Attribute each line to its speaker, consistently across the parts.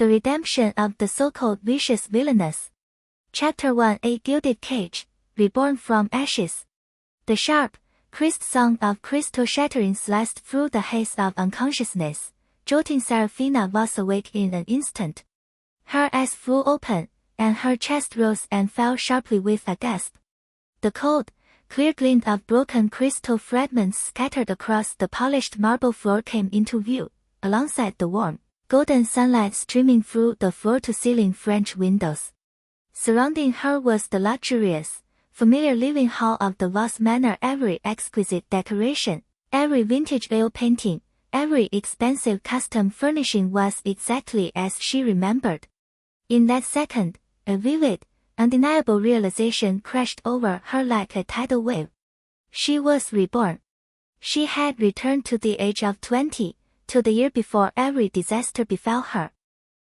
Speaker 1: The redemption of the so-called vicious villainess. Chapter 1. A gilded cage, reborn from ashes. The sharp, crisp sound of crystal shattering sliced through the haze of unconsciousness. Jolting Seraphina was awake in an instant. Her eyes flew open, and her chest rose and fell sharply with a gasp. The cold, clear glint of broken crystal fragments scattered across the polished marble floor came into view, alongside the warm, golden sunlight streaming through the floor-to-ceiling French windows. Surrounding her was the luxurious, familiar living hall of the vast manor. Every exquisite decoration, every vintage oil painting, every expensive custom furnishing was exactly as she remembered. In that second, a vivid, undeniable realization crashed over her like a tidal wave. She was reborn. She had returned to the age of 20, to the year before every disaster befell her.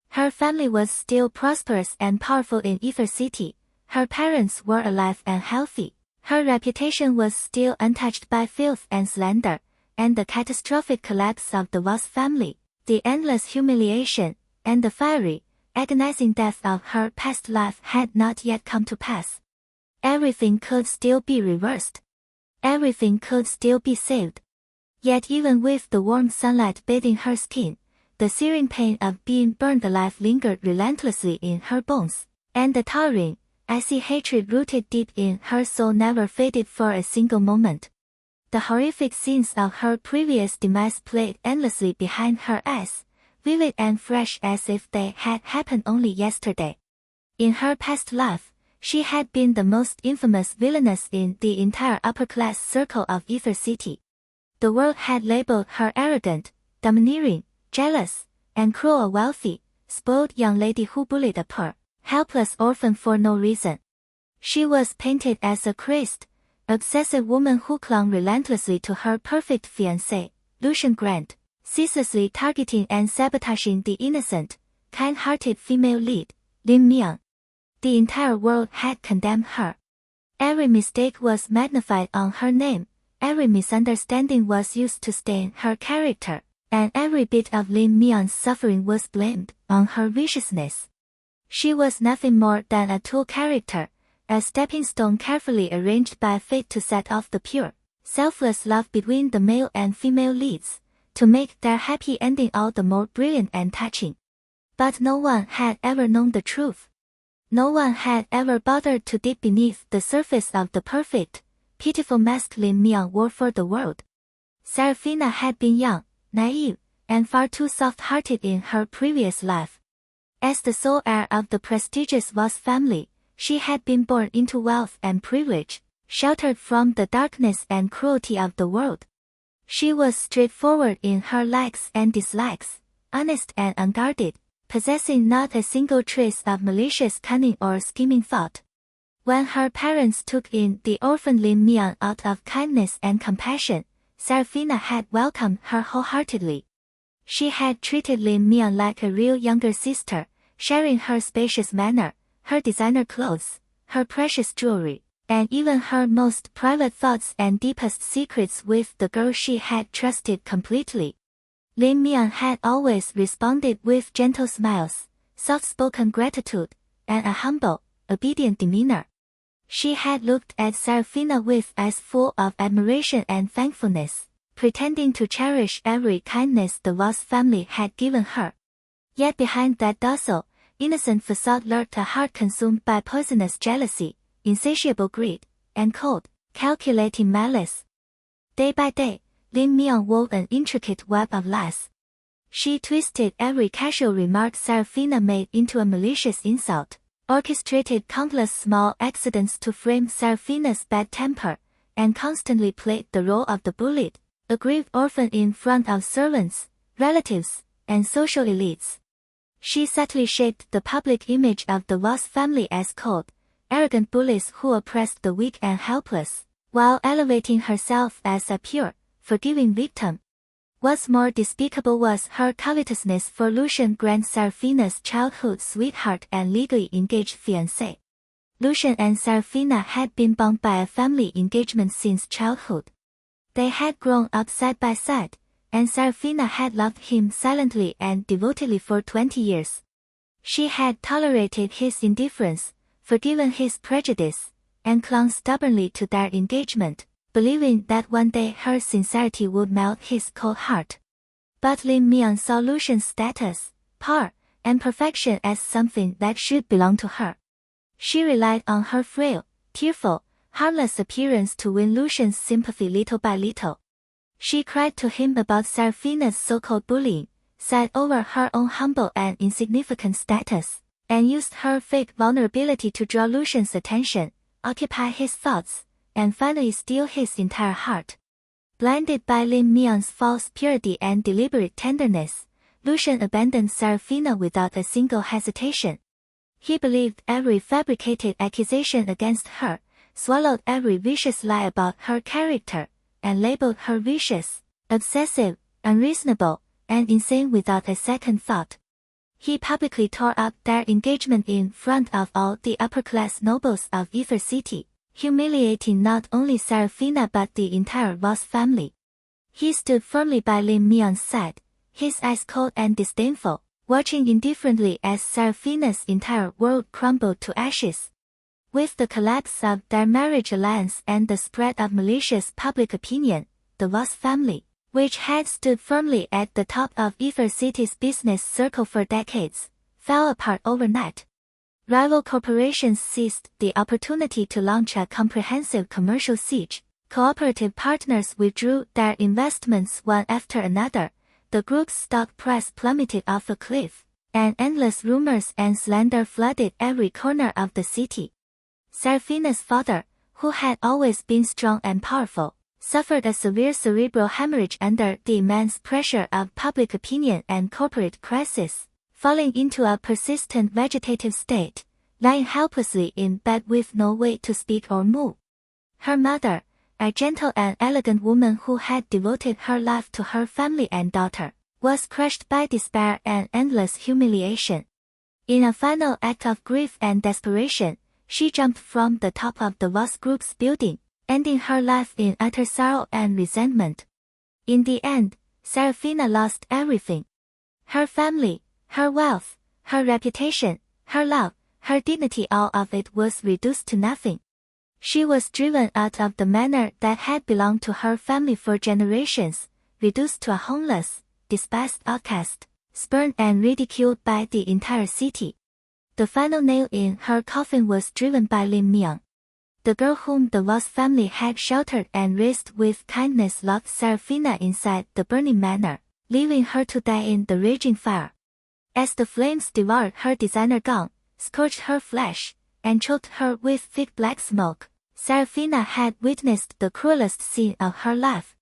Speaker 1: Her family was still prosperous and powerful in Heiress City. Her parents were alive and healthy. Her reputation was still untouched by filth and slander, and the catastrophic collapse of the vast family, the endless humiliation, and the fiery, agonizing death of her past life had not yet come to pass. Everything could still be reversed. Everything could still be saved. Yet even with the warm sunlight bathing her skin, the searing pain of being burned alive lingered relentlessly in her bones, and the towering, icy hatred rooted deep in her soul never faded for a single moment. The horrific scenes of her previous demise played endlessly behind her eyes, vivid and fresh as if they had happened only yesterday. In her past life, she had been the most infamous villainess in the entire upper-class circle of Heiress City. The world had labeled her arrogant, domineering, jealous, and cruel, a wealthy, spoiled young lady who bullied a poor, helpless orphan for no reason. She was painted as a crazed, obsessive woman who clung relentlessly to her perfect fiancé, Lucian Grant, ceaselessly targeting and sabotaging the innocent, kind-hearted female lead, Lin Mian. The entire world had condemned her. Every mistake was magnified on her name, every misunderstanding was used to stain her character, and every bit of Lin Mian's suffering was blamed on her viciousness. She was nothing more than a tool character, a stepping stone carefully arranged by fate to set off the pure, selfless love between the male and female leads, to make their happy ending all the more brilliant and touching. But no one had ever known the truth. No one had ever bothered to dig beneath the surface of the perfect, pitiful mask Lin Mian wore for the world. Seraphina had been young, naive, and far too soft-hearted in her previous life. As the sole heir of the prestigious vast family, she had been born into wealth and privilege, sheltered from the darkness and cruelty of the world. She was straightforward in her likes and dislikes, honest and unguarded, possessing not a single trace of malicious cunning or scheming thought. When her parents took in the orphan Lin Mian out of kindness and compassion, Seraphina had welcomed her wholeheartedly. She had treated Lin Mian like a real younger sister, sharing her spacious manor, her designer clothes, her precious jewelry, and even her most private thoughts and deepest secrets with the girl she had trusted completely. Lin Mian had always responded with gentle smiles, soft-spoken gratitude, and a humble, obedient demeanor. She had looked at Seraphina with eyes full of admiration and thankfulness, pretending to cherish every kindness the vast family had given her. Yet behind that docile, innocent facade lurked a heart consumed by poisonous jealousy, insatiable greed, and cold, calculating malice. Day by day, Lin Mian wove an intricate web of lies. She twisted every casual remark Seraphina made into a malicious insult, orchestrated countless small accidents to frame Seraphina's bad temper, and constantly played the role of the bullied, aggrieved orphan in front of servants, relatives, and social elites. She subtly shaped the public image of the vast family as cold, arrogant bullies who oppressed the weak and helpless, while elevating herself as a pure, forgiving victim. What's more despicable was her covetousness for Lucian Grant, Seraphina's childhood sweetheart and legally engaged fiancé. Lucian and Seraphina had been bound by a family engagement since childhood. They had grown up side by side, and Seraphina had loved him silently and devotedly for 20 years. She had tolerated his indifference, forgiven his prejudice, and clung stubbornly to their engagement, believing that one day her sincerity would melt his cold heart. But Lin Mian saw Lucian's status, power, and perfection as something that should belong to her. She relied on her frail, tearful, harmless appearance to win Lucian's sympathy little by little. She cried to him about Seraphina's so-called bullying, sighed over her own humble and insignificant status, and used her fake vulnerability to draw Lucian's attention, occupy his thoughts, and finally steal his entire heart. Blinded by Lin Mian's false purity and deliberate tenderness, Lucian abandoned Seraphina without a single hesitation. He believed every fabricated accusation against her, swallowed every vicious lie about her character, and labeled her vicious, obsessive, unreasonable, and insane without a second thought. He publicly tore up their engagement in front of all the upper-class nobles of Heiress city, humiliating not only Seraphina but the entire Voss family. He stood firmly by Lin Mian's side, his eyes cold and disdainful, watching indifferently as Seraphina's entire world crumbled to ashes. With the collapse of their marriage alliance and the spread of malicious public opinion, the Voss family, which had stood firmly at the top of Heiress city's business circle for decades, fell apart overnight. Rival corporations seized the opportunity to launch a comprehensive commercial siege. Cooperative partners withdrew their investments one after another. The group's stock price plummeted off a cliff, and endless rumors and slander flooded every corner of the city. Seraphina's father, who had always been strong and powerful, suffered a severe cerebral hemorrhage under the immense pressure of public opinion and corporate crisis, falling into a persistent vegetative state, lying helplessly in bed with no way to speak or move. Her mother, a gentle and elegant woman who had devoted her life to her family and daughter, was crushed by despair and endless humiliation. In a final act of grief and desperation, she jumped from the top of the Voss Group's building, ending her life in utter sorrow and resentment. In the end, Seraphina lost everything. Her family, her wealth, her reputation, her love, her dignity, all of it was reduced to nothing. She was driven out of the manor that had belonged to her family for generations, reduced to a homeless, despised outcast, spurned and ridiculed by the entire city. The final nail in her coffin was driven by Lin Mian. The girl whom the Voss family had sheltered and raised with kindness locked Seraphina inside the burning manor, leaving her to die in the raging fire. As the flames devoured her designer gown, scorched her flesh, and choked her with thick black smoke, Seraphina had witnessed the cruelest scene of her life.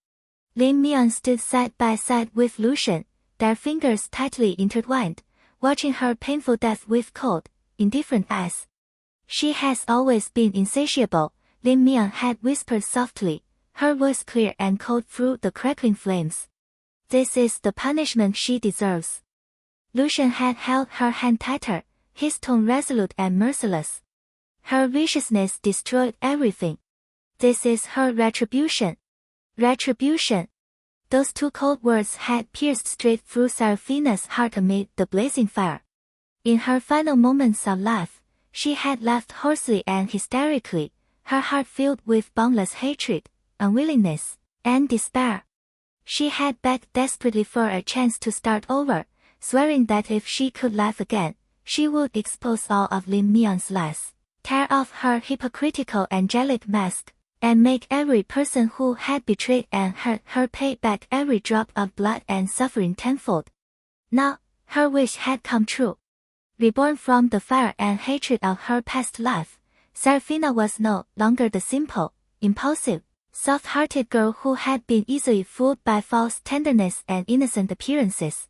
Speaker 1: Lin Mian stood side by side with Lucian, their fingers tightly intertwined, watching her painful death with cold, indifferent eyes. She has always been insatiable, Lin Mian had whispered softly, her voice clear and cold through the crackling flames. This is the punishment she deserves. Lucian had held her hand tighter, his tone resolute and merciless. Her viciousness destroyed everything. This is her retribution. Retribution. Those two cold words had pierced straight through Seraphina's heart amid the blazing fire. In her final moments of life, she had laughed hoarsely and hysterically, her heart filled with boundless hatred, unwillingness, and despair. She had begged desperately for a chance to start over, swearing that if she could laugh again, she would expose all of Lin Mian's lies, tear off her hypocritical angelic mask, and make every person who had betrayed and hurt her pay back every drop of blood and suffering tenfold. Now, her wish had come true. Reborn from the fire and hatred of her past life, Seraphina was no longer the simple, impulsive, soft-hearted girl who had been easily fooled by false tenderness and innocent appearances.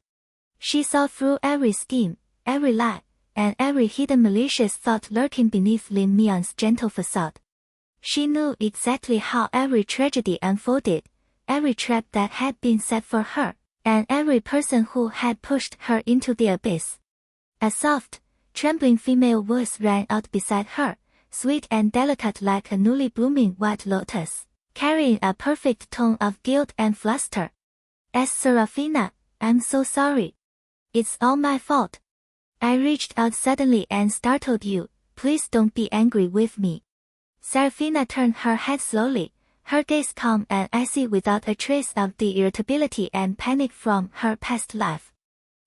Speaker 1: She saw through every scheme, every lie, and every hidden malicious thought lurking beneath Lin Mian's gentle facade. She knew exactly how every tragedy unfolded, every trap that had been set for her, and every person who had pushed her into the abyss. A soft, trembling female voice rang out beside her, sweet and delicate like a newly blooming white lotus, carrying a perfect tone of guilt and fluster. As Seraphina, I'm so sorry. It's all my fault. I reached out suddenly and startled you. Please don't be angry with me. Seraphina turned her head slowly, her gaze calm and icy without a trace of the irritability and panic from her past life.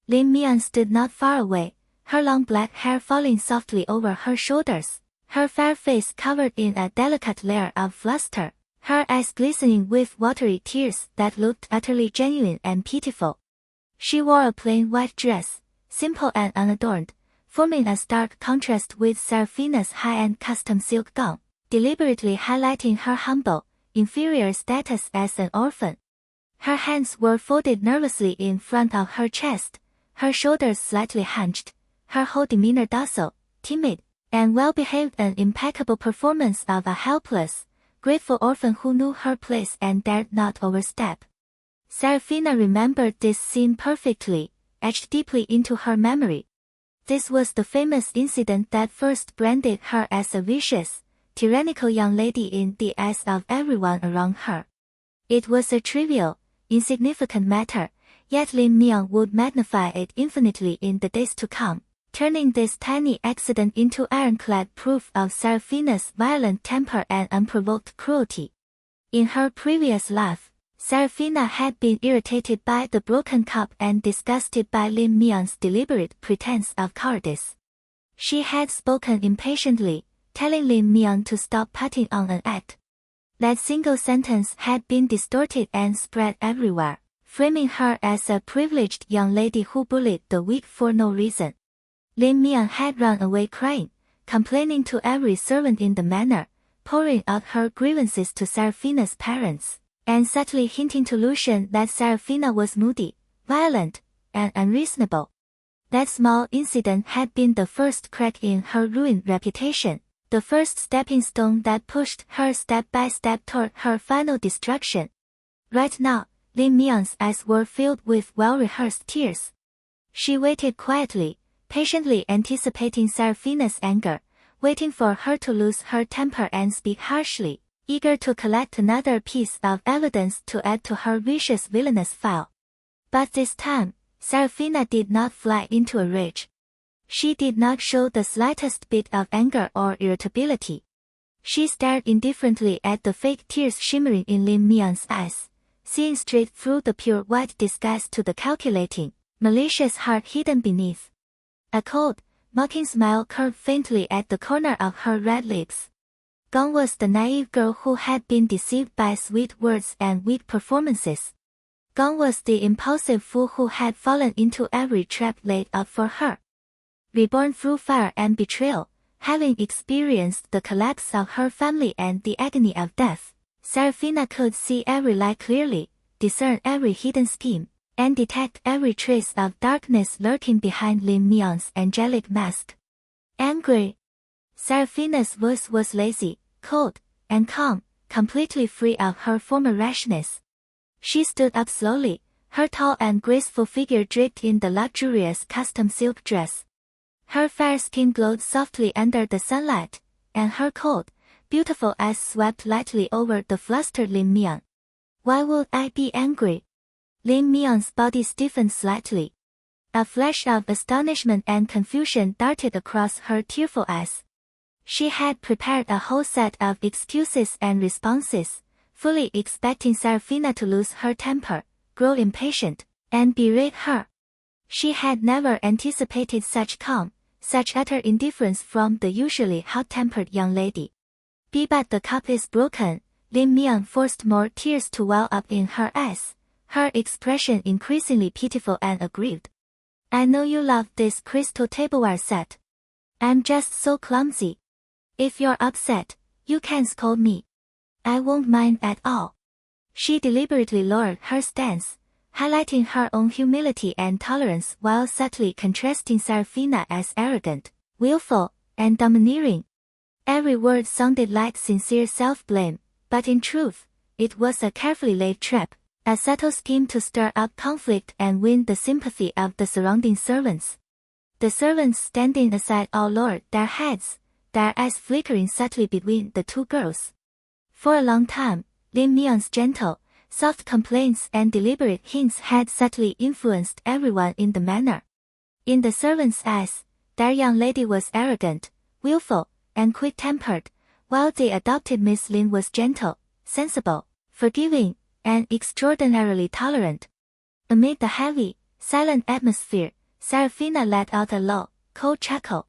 Speaker 1: Lin Mian stood not far away, her long black hair falling softly over her shoulders, her fair face covered in a delicate layer of fluster, her eyes glistening with watery tears that looked utterly genuine and pitiful. She wore a plain white dress, simple and unadorned, forming a stark contrast with Seraphina's high-end custom silk gown, deliberately highlighting her humble, inferior status as an orphan. Her hands were folded nervously in front of her chest, her shoulders slightly hunched, her whole demeanor docile, timid, and well-behaved, an impeccable performance of a helpless, grateful orphan who knew her place and dared not overstep. Seraphina remembered this scene perfectly, etched deeply into her memory. This was the famous incident that first branded her as a vicious, tyrannical young lady in the eyes of everyone around her. It was a trivial, insignificant matter, yet Lin Mian would magnify it infinitely in the days to come, turning this tiny accident into ironclad proof of Seraphina's violent temper and unprovoked cruelty. In her previous life, Seraphina had been irritated by the broken cup and disgusted by Lin Mian's deliberate pretense of cowardice. She had spoken impatiently, telling Lin Mian to stop putting on an act. That single sentence had been distorted and spread everywhere, framing her as a privileged young lady who bullied the weak for no reason. Lin Mian had run away crying, complaining to every servant in the manor, pouring out her grievances to Seraphina's parents, and subtly hinting to Lucian that Seraphina was moody, violent, and unreasonable. That small incident had been the first crack in her ruined reputation, the first stepping stone that pushed her step by step toward her final destruction. Right now, Lin Mian's eyes were filled with well-rehearsed tears. She waited quietly, patiently anticipating Seraphina's anger, waiting for her to lose her temper and speak harshly, eager to collect another piece of evidence to add to her vicious villainous file. But this time, Seraphina did not fly into a rage. She did not show the slightest bit of anger or irritability. She stared indifferently at the fake tears shimmering in Lin Mian's eyes, seeing straight through the pure white disguise to the calculating, malicious heart hidden beneath. A cold, mocking smile curved faintly at the corner of her red lips. Gone was the naive girl who had been deceived by sweet words and weak performances. Gone was the impulsive fool who had fallen into every trap laid out for her. Reborn through fire and betrayal, having experienced the collapse of her family and the agony of death, Seraphina could see every lie clearly, discern every hidden scheme, and detect every trace of darkness lurking behind Lin Mian's angelic mask. Angry. Seraphina's voice was lazy, cold, and calm, completely free of her former rashness. She stood up slowly, her tall and graceful figure draped in the luxurious custom silk dress. Her fair skin glowed softly under the sunlight, and her cold, beautiful eyes swept lightly over the flustered Lin Mian. Why would I be angry? Lin Mian's body stiffened slightly. A flash of astonishment and confusion darted across her tearful eyes. She had prepared a whole set of excuses and responses, fully expecting Seraphina to lose her temper, grow impatient, and berate her. She had never anticipated such calm, such utter indifference from the usually hot-tempered young lady. But the cup is broken. Lin Mian forced more tears to well up in her eyes, her expression increasingly pitiful and aggrieved. I know you love this crystal tableware set. I'm just so clumsy. If you're upset, you can scold me. I won't mind at all. She deliberately lowered her stance, highlighting her own humility and tolerance while subtly contrasting Seraphina as arrogant, willful, and domineering. Every word sounded like sincere self-blame, but in truth, it was a carefully laid trap, a subtle scheme to stir up conflict and win the sympathy of the surrounding servants. The servants standing aside all lowered their heads, their eyes flickering subtly between the two girls. For a long time, Lin Mian's gentle, soft complaints and deliberate hints had subtly influenced everyone in the manor. In the servants' eyes, Their young lady was arrogant, willful, and quick-tempered, while the adopted Miss Lin was gentle, sensible, forgiving, and extraordinarily tolerant. Amid the heavy, silent atmosphere, Seraphina let out a low, cold chuckle.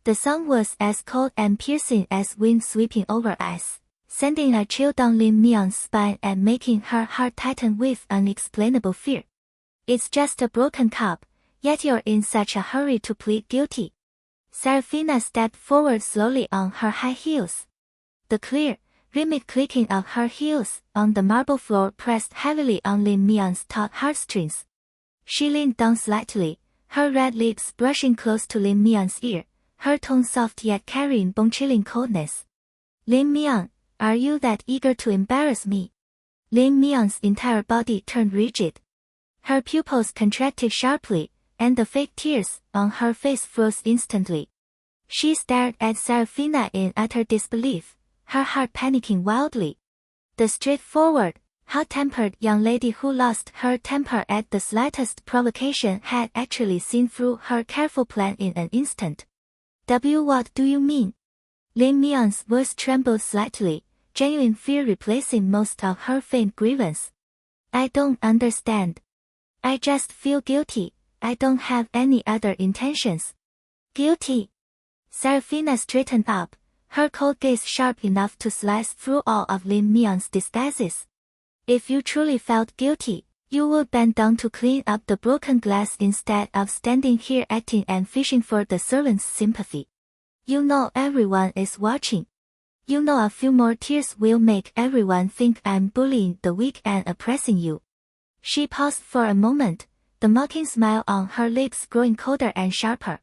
Speaker 1: The song was as cold and piercing as wind sweeping over ice, sending a chill down Lin Mian's spine and making her heart tighten with unexplainable fear. It's just a broken cup, yet you're in such a hurry to plead guilty. Seraphina stepped forward slowly on her high heels. The clear, rhythmic clicking of her heels on the marble floor pressed heavily on Lin Mian's taut heartstrings. She leaned down slightly, her red lips brushing close to Lin Mian's ear, her tone soft yet carrying bone-chilling coldness. Lin Mian, are you that eager to embarrass me? Lin Mian's entire body turned rigid. Her pupils contracted sharply, and the fake tears on her face froze instantly. She stared at Seraphina in utter disbelief, her heart panicking wildly. The straightforward, hot-tempered young lady who lost her temper at the slightest provocation had actually seen through her careful plan in an instant. What do you mean? Lin Mian's voice trembled slightly, genuine fear replacing most of her faint grievance. I don't understand. I just feel guilty, I don't have any other intentions. Guilty? Seraphina straightened up, her cold gaze sharp enough to slice through all of Lin Mian's disguises. If you truly felt guilty, you would bend down to clean up the broken glass instead of standing here acting and fishing for the servants' sympathy. You know everyone is watching. You know a few more tears will make everyone think I'm bullying the weak and oppressing you. She paused for a moment, the mocking smile on her lips growing colder and sharper.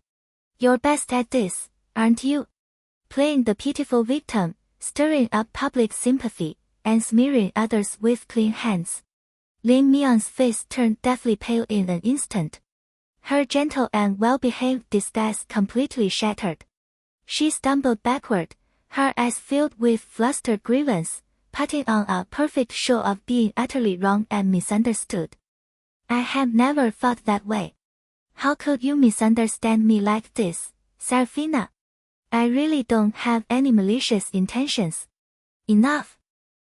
Speaker 1: You're best at this, aren't you? Playing the pitiful victim, stirring up public sympathy, and smearing others with clean hands. Lin Mian's face turned deathly pale in an instant. Her gentle and well-behaved disguise completely shattered. She stumbled backward, her eyes filled with flustered grievance, putting on a perfect show of being utterly wrong and misunderstood. I have never thought that way. How could you misunderstand me like this, Seraphina? I really don't have any malicious intentions. Enough.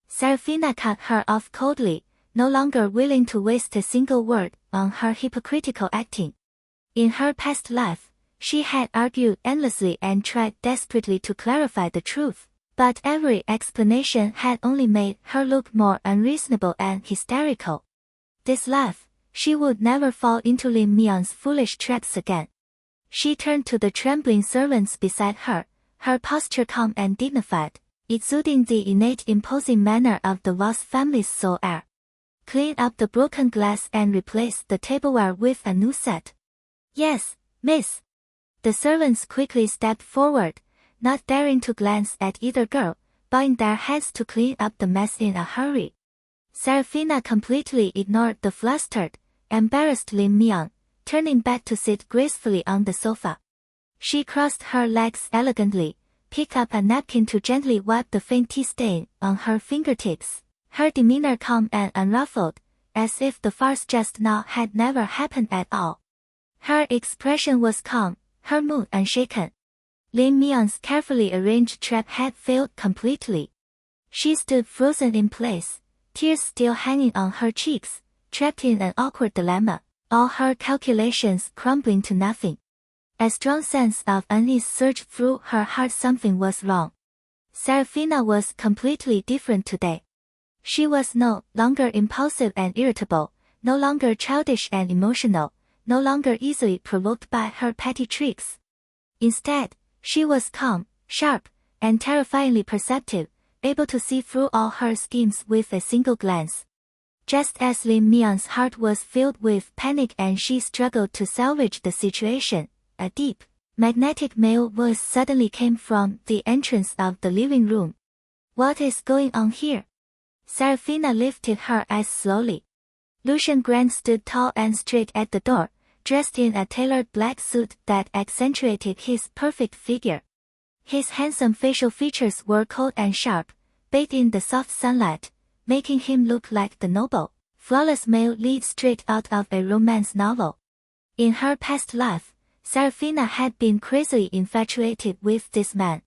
Speaker 1: Seraphina cut her off coldly, no longer willing to waste a single word on her hypocritical acting. In her past life, she had argued endlessly and tried desperately to clarify the truth, but every explanation had only made her look more unreasonable and hysterical. This life, she would never fall into Lin Mian's foolish traps again. She turned to the trembling servants beside her, her posture calm and dignified, exuding the innate imposing manner of the Voss family's sole heir. Clean up the broken glass and replace the tableware with a new set. Yes, miss. The servants quickly stepped forward, not daring to glance at either girl, bowing their heads to clean up the mess in a hurry. Seraphina completely ignored the flustered, embarrassed Lin Mian, turning back to sit gracefully on the sofa. She crossed her legs elegantly, picked up a napkin to gently wipe the faint tea stain on her fingertips, her demeanor calm and unruffled, as if the farce just now had never happened at all. Her expression was calm, her mood unshaken. Lin Mian's carefully arranged trap had failed completely. She stood frozen in place, tears still hanging on her cheeks, trapped in an awkward dilemma, all her calculations crumbling to nothing. A strong sense of unease surged through her heart. Something was wrong. Seraphina was completely different today. She was no longer impulsive and irritable, no longer childish and emotional, no longer easily provoked by her petty tricks. Instead, she was calm, sharp, and terrifyingly perceptive, able to see through all her schemes with a single glance. Just as Lin Mian's heart was filled with panic and she struggled to salvage the situation, a deep, magnetic male voice suddenly came from the entrance of the living room. What is going on here? Seraphina lifted her eyes slowly. Lucian Grant stood tall and straight at the door, dressed in a tailored black suit that accentuated his perfect figure. His handsome facial features were cold and sharp, bathed in the soft sunlight, making him look like the noble, flawless male lead straight out of a romance novel. In her past life, Seraphina had been crazily infatuated with this man.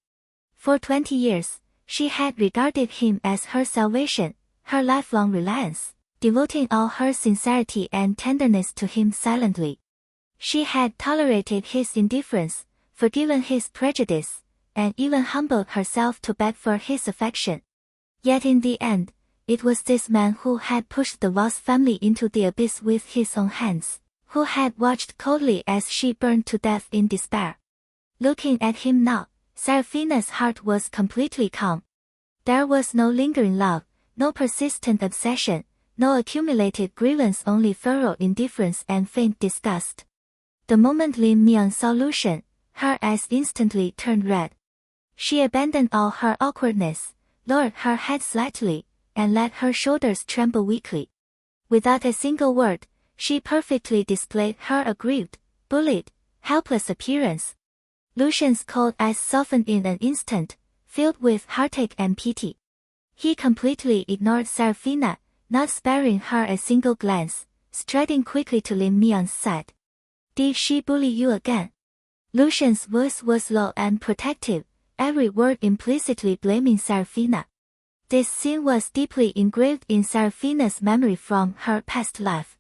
Speaker 1: For 20 years, she had regarded him as her salvation, her lifelong reliance, devoting all her sincerity and tenderness to him silently. She had tolerated his indifference, forgiven his prejudice, and even humbled herself to beg for his affection. Yet in the end, it was this man who had pushed the Voss family into the abyss with his own hands, who had watched coldly as she burned to death in despair. Looking at him now, Seraphina's heart was completely calm. There was no lingering love, no persistent obsession, no accumulated grievance, only thorough indifference and faint disgust. The moment Lin Mian saw Lucian, her eyes instantly turned red. She abandoned all her awkwardness, lowered her head slightly, and let her shoulders tremble weakly. Without a single word, she perfectly displayed her aggrieved, bullied, helpless appearance. Lucian's cold eyes softened in an instant, filled with heartache and pity. He completely ignored Seraphina, not sparing her a single glance, striding quickly to Lin Mian's side. "Did she bully you again?" Lucian's voice was low and protective, every word implicitly blaming Seraphina. This scene was deeply engraved in Seraphina's memory from her past life.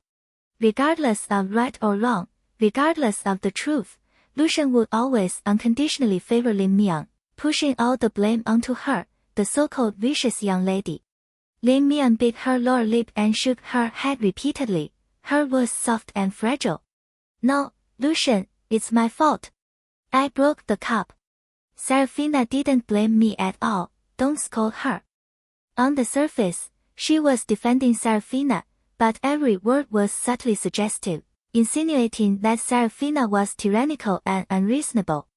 Speaker 1: Regardless of right or wrong, regardless of the truth, Lucian would always unconditionally favor Lin Mian, pushing all the blame onto her, the so-called vicious young lady. Lin Mian bit her lower lip and shook her head repeatedly, her voice soft and fragile. "No, Lucian, it's my fault. I broke the cup. Seraphina didn't blame me at all, don't scold her." On the surface, she was defending Seraphina, but every word was subtly suggestive, insinuating that Seraphina was tyrannical and unreasonable.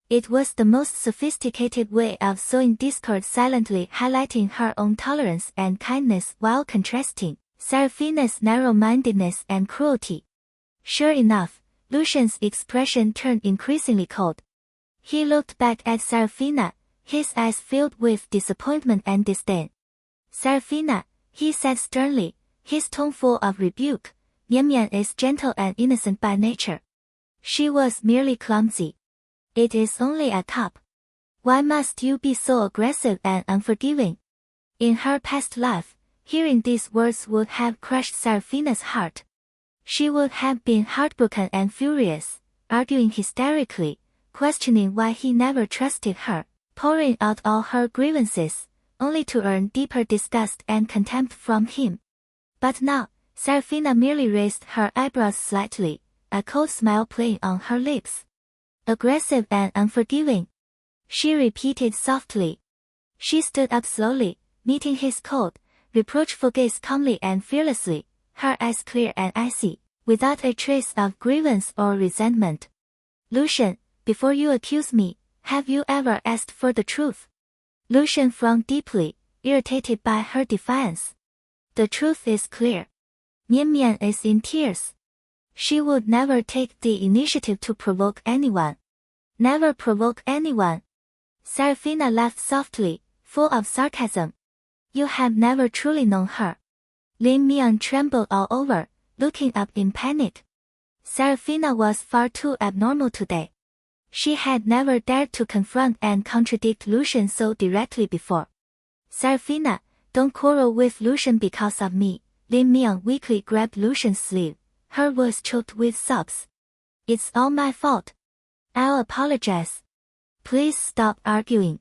Speaker 1: It was the most sophisticated way of sowing discord, silently highlighting her own tolerance and kindness while contrasting Seraphina's narrow-mindedness and cruelty. Sure enough, Lucian's expression turned increasingly cold. He looked back at Seraphina, his eyes filled with disappointment and disdain. "Seraphina," he said sternly, his tone full of rebuke, "Mian Mian is gentle and innocent by nature. She was merely clumsy. It is only a cup. Why must you be so aggressive and unforgiving?" In her past life, hearing these words would have crushed Seraphina's heart. She would have been heartbroken and furious, arguing hysterically, questioning why he never trusted her, pouring out all her grievances, only to earn deeper disgust and contempt from him. But now, Seraphina merely raised her eyebrows slightly, a cold smile playing on her lips. "Aggressive and unforgiving," she repeated softly. She stood up slowly, meeting his cold, reproachful gaze calmly and fearlessly, her eyes clear and icy, without a trace of grievance or resentment. "Lucian, before you accuse me, have you ever asked for the truth?" Lucian frowned deeply, irritated by her defiance. "The truth is clear. Mian Mian is in tears. She would never take the initiative to provoke anyone. Never provoke anyone." Seraphina laughed softly, full of sarcasm. "You have never truly known her." Lin Mian trembled all over, looking up in panic. Seraphina was far too abnormal today. She had never dared to confront and contradict Lucian so directly before. "Seraphina, don't quarrel with Lucian because of me." Lin Mian weakly grabbed Lucian's sleeve, her voice choked with sobs. "It's all my fault. I'll apologize. Please stop arguing."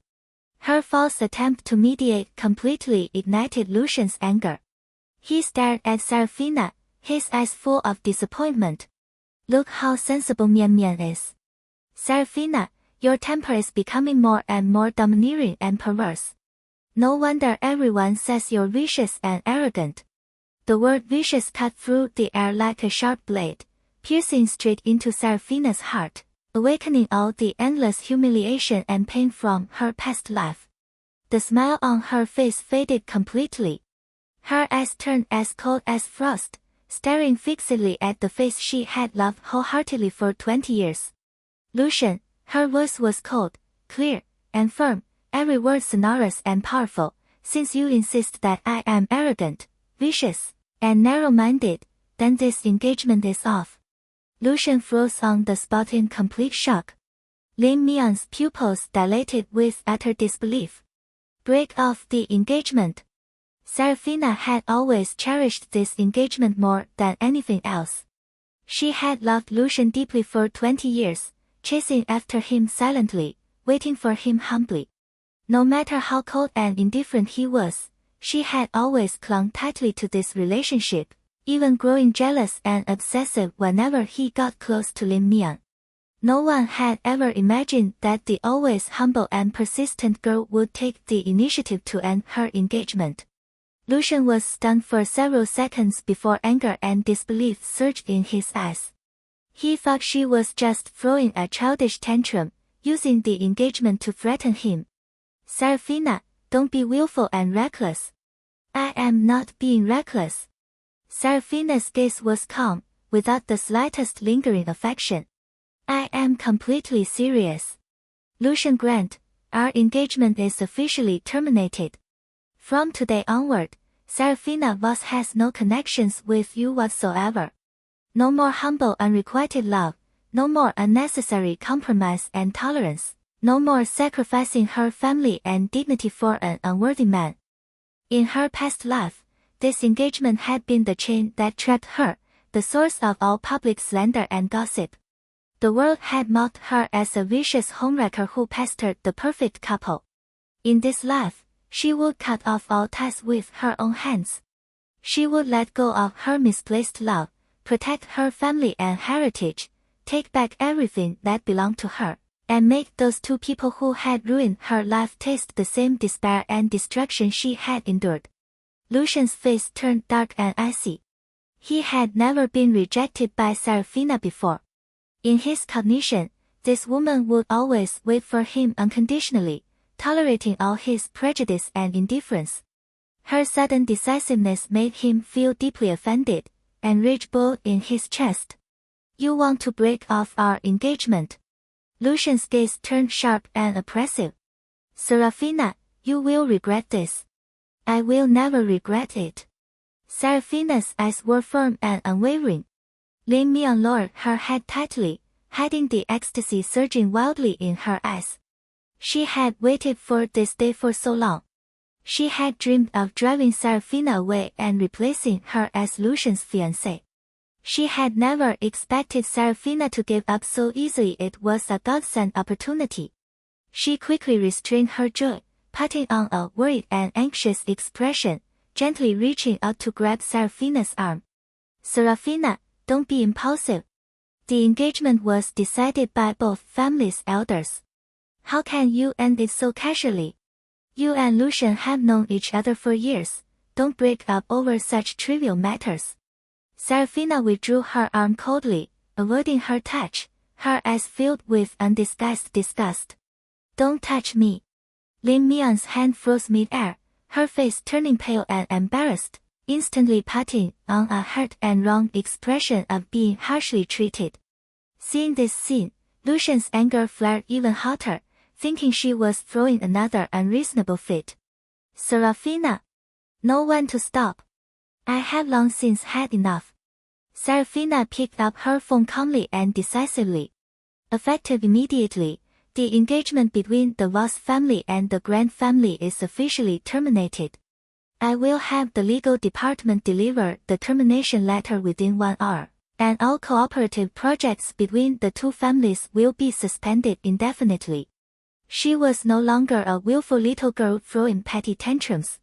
Speaker 1: Her false attempt to mediate completely ignited Lucian's anger. He stared at Seraphina, his eyes full of disappointment. "Look how sensible Mian Mian is. Seraphina, your temper is becoming more and more domineering and perverse. No wonder everyone says you're vicious and arrogant." The word vicious cut through the air like a sharp blade, piercing straight into Seraphina's heart, awakening all the endless humiliation and pain from her past life. The smile on her face faded completely. Her eyes turned as cold as frost, staring fixedly at the face she had loved wholeheartedly for 20 years. "Lucian," her voice was cold, clear, and firm, every word sonorous and powerful, "since you insist that I am arrogant, vicious, and narrow-minded, then this engagement is off. Lucian froze on the spot in complete shock. Lin Mian's pupils dilated with utter disbelief. Break off the engagement. Seraphina had always cherished this engagement more than anything else. She had loved Lucian deeply for 20 years, chasing after him silently, waiting for him humbly. No matter how cold and indifferent he was, she had always clung tightly to this relationship, even growing jealous and obsessive whenever he got close to Lin Mian. No one had ever imagined that the always humble and persistent girl would take the initiative to end her engagement. Lucian was stunned for several seconds before anger and disbelief surged in his eyes. He thought she was just throwing a childish tantrum, using the engagement to threaten him. Seraphina, don't be willful and reckless. I am not being reckless. Seraphina's gaze was calm, without the slightest lingering affection. I am completely serious. Lucian Grant, our engagement is officially terminated. From today onward, Seraphina Voss has no connections with you whatsoever. No more humble unrequited love, no more unnecessary compromise and tolerance, no more sacrificing her family and dignity for an unworthy man. In her past life, this engagement had been the chain that trapped her, the source of all public slander and gossip. The world had mocked her as a vicious homewrecker who pestered the perfect couple. In this life, she would cut off all ties with her own hands. She would let go of her misplaced love, protect her family and heritage, take back everything that belonged to her, and make those two people who had ruined her life taste the same despair and destruction she had endured. Lucian's face turned dark and icy. He had never been rejected by Seraphina before. In his cognition, this woman would always wait for him unconditionally, tolerating all his prejudice and indifference. Her sudden decisiveness made him feel deeply offended, and rage boiled in his chest. You want to break off our engagement? Lucian's gaze turned sharp and oppressive. Seraphina, you will regret this. I will never regret it. Seraphina's eyes were firm and unwavering. Lin Mian lowered her head tightly, hiding the ecstasy surging wildly in her eyes. She had waited for this day for so long. She had dreamed of driving Seraphina away and replacing her as Lucian's fiancé. She had never expected Seraphina to give up so easily. It was a godsend opportunity. She quickly restrained her joy, putting on a worried and anxious expression, gently reaching out to grab Seraphina's arm. Seraphina, don't be impulsive. The engagement was decided by both families' elders. How can you end it so casually? You and Lucian have known each other for years. Don't break up over such trivial matters. Seraphina withdrew her arm coldly, avoiding her touch, her eyes filled with undisguised disgust. Don't touch me. Lin Mian's hand froze mid-air, her face turning pale and embarrassed, instantly putting on a hurt and wrong expression of being harshly treated. Seeing this scene, Lucian's anger flared even hotter, thinking she was throwing another unreasonable fit. Seraphina! Know when to stop. I have long since had enough. Seraphina picked up her phone calmly and decisively. Effective immediately, the engagement between the Voss family and the Grant family is officially terminated. I will have the legal department deliver the termination letter within 1 hour, and all cooperative projects between the two families will be suspended indefinitely. She was no longer a willful little girl throwing petty tantrums.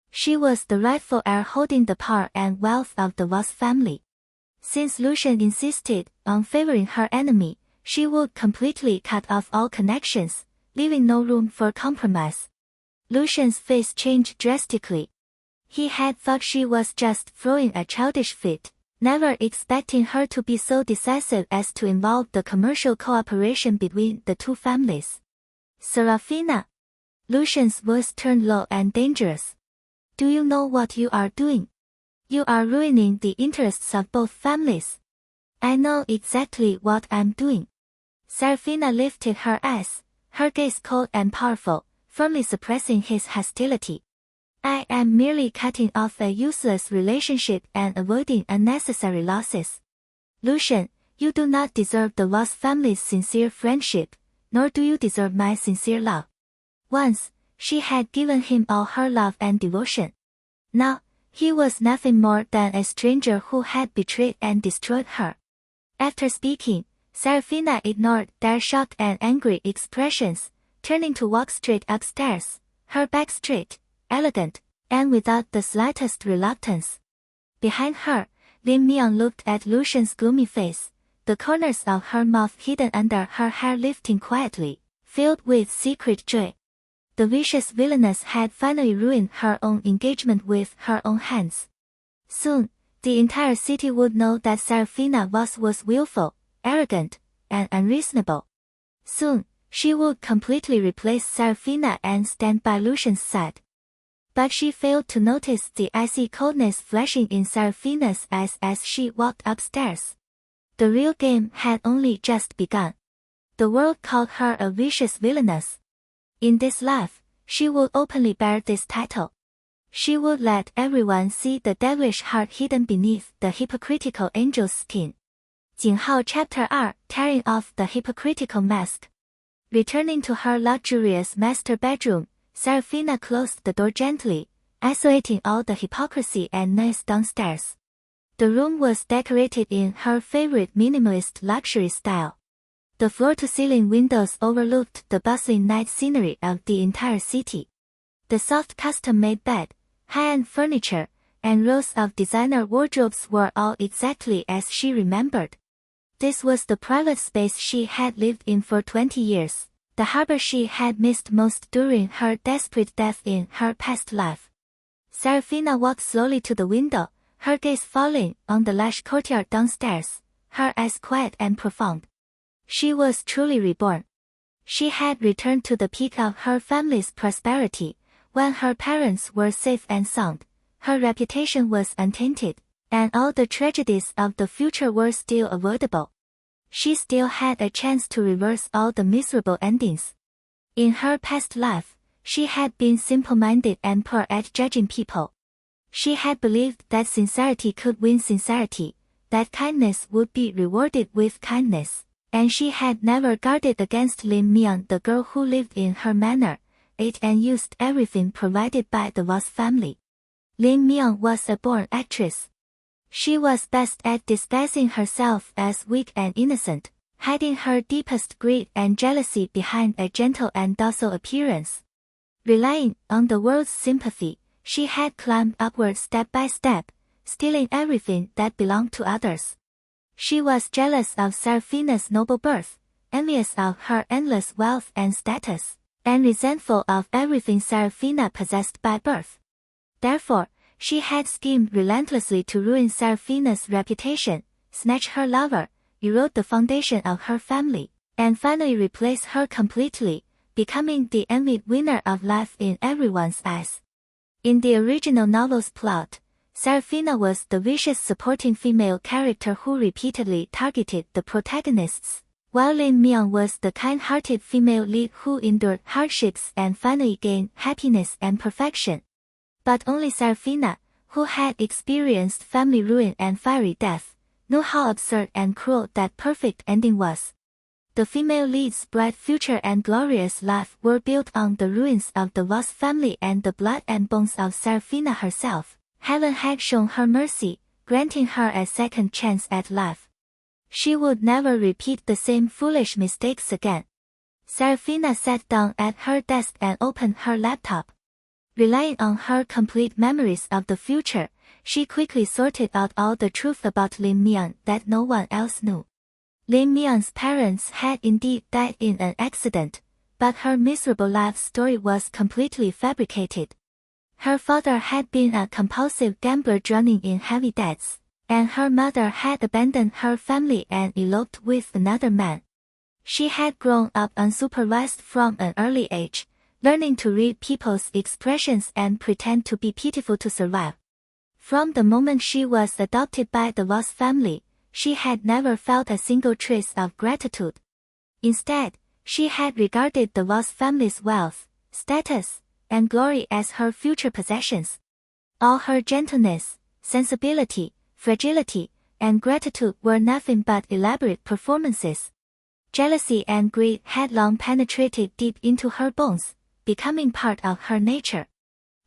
Speaker 1: She was the rightful heir holding the power and wealth of the Voss family. Since Lucian insisted on favoring her enemy, she would completely cut off all connections, leaving no room for compromise. Lucian's face changed drastically. He had thought she was just throwing a childish fit, never expecting her to be so decisive as to involve the commercial cooperation between the two families. Seraphina! Lucian's voice turned low and dangerous. Do you know what you are doing? You are ruining the interests of both families. I know exactly what I'm doing. Seraphina lifted her eyes, her gaze cold and powerful, firmly suppressing his hostility. I am merely cutting off a useless relationship and avoiding unnecessary losses. Lucian, You do not deserve the Voss family's sincere friendship, nor do you deserve my sincere love. Once, she had given him all her love and devotion. Now, he was nothing more than a stranger who had betrayed and destroyed her. After speaking, Seraphina ignored their shocked and angry expressions, turning to walk straight upstairs, her back straight, elegant, and without the slightest reluctance. Behind her, Lin Mian looked at Lucian's gloomy face, the corners of her mouth hidden under her hair lifting quietly, filled with secret joy. The vicious villainess had finally ruined her own engagement with her own hands. Soon, the entire city would know that Seraphina was willful, arrogant, and unreasonable. Soon, she would completely replace Seraphina and stand by Lucian's side. But she failed to notice the icy coldness flashing in Seraphina's eyes as she walked upstairs. The real game had only just begun. The world called her a vicious villainess. In this life, she would openly bear this title. She would let everyone see the devilish heart hidden beneath the hypocritical angel's skin. 井号 Chapter 2 Tearing off the hypocritical mask. Returning to her luxurious master bedroom, Seraphina closed the door gently, isolating all the hypocrisy and noise downstairs. The room was decorated in her favorite minimalist luxury style. The floor-to-ceiling windows overlooked the bustling night scenery of the entire city. The soft custom-made bed, high-end furniture, and rows of designer wardrobes were all exactly as she remembered. This was the private space she had lived in for 20 years, the harbor she had missed most during her desperate death in her past life. Seraphina walked slowly to the window, her gaze falling on the lush courtyard downstairs, her eyes quiet and profound. She was truly reborn. She had returned to the peak of her family's prosperity, when her parents were safe and sound, her reputation was untainted, and all the tragedies of the future were still avoidable. She still had a chance to reverse all the miserable endings. In her past life, she had been simple-minded and poor at judging people. She had believed that sincerity could win sincerity, that kindness would be rewarded with kindness, and she had never guarded against Lin Mian, the girl who lived in her manor, ate and used everything provided by the Voss family. Lin Mian was a born actress. She was best at disguising herself as weak and innocent, hiding her deepest greed and jealousy behind a gentle and docile appearance. Relying on the world's sympathy, she had climbed upward step by step, stealing everything that belonged to others. She was jealous of Seraphina's noble birth, envious of her endless wealth and status, and resentful of everything Seraphina possessed by birth. Therefore, she had schemed relentlessly to ruin Seraphina's reputation, snatch her lover, erode the foundation of her family, and finally replace her completely, becoming the envied winner of life in everyone's eyes. In the original novel's plot, Seraphina was the vicious supporting female character who repeatedly targeted the protagonists, while Lin Mian was the kind-hearted female lead who endured hardships and finally gained happiness and perfection. But only Seraphina, who had experienced family ruin and fiery death, knew how absurd and cruel that perfect ending was. The female lead's bright future and glorious life were built on the ruins of the Voss family and the blood and bones of Seraphina herself. Heaven had shown her mercy, granting her a second chance at life. She would never repeat the same foolish mistakes again. Seraphina sat down at her desk and opened her laptop. Relying on her complete memories of the future, she quickly sorted out all the truth about Lin Mian that no one else knew. Lin Mian's parents had indeed died in an accident, but her miserable life story was completely fabricated. Her father had been a compulsive gambler drowning in heavy debts, and her mother had abandoned her family and eloped with another man. She had grown up unsupervised from an early age, learning to read people's expressions and pretend to be pitiful to survive. From the moment she was adopted by the Voss family, she had never felt a single trace of gratitude. Instead, she had regarded the Voss family's wealth, status, and glory as her future possessions. All her gentleness, sensibility, fragility, and gratitude were nothing but elaborate performances. Jealousy and greed had long penetrated deep into her bones, becoming part of her nature.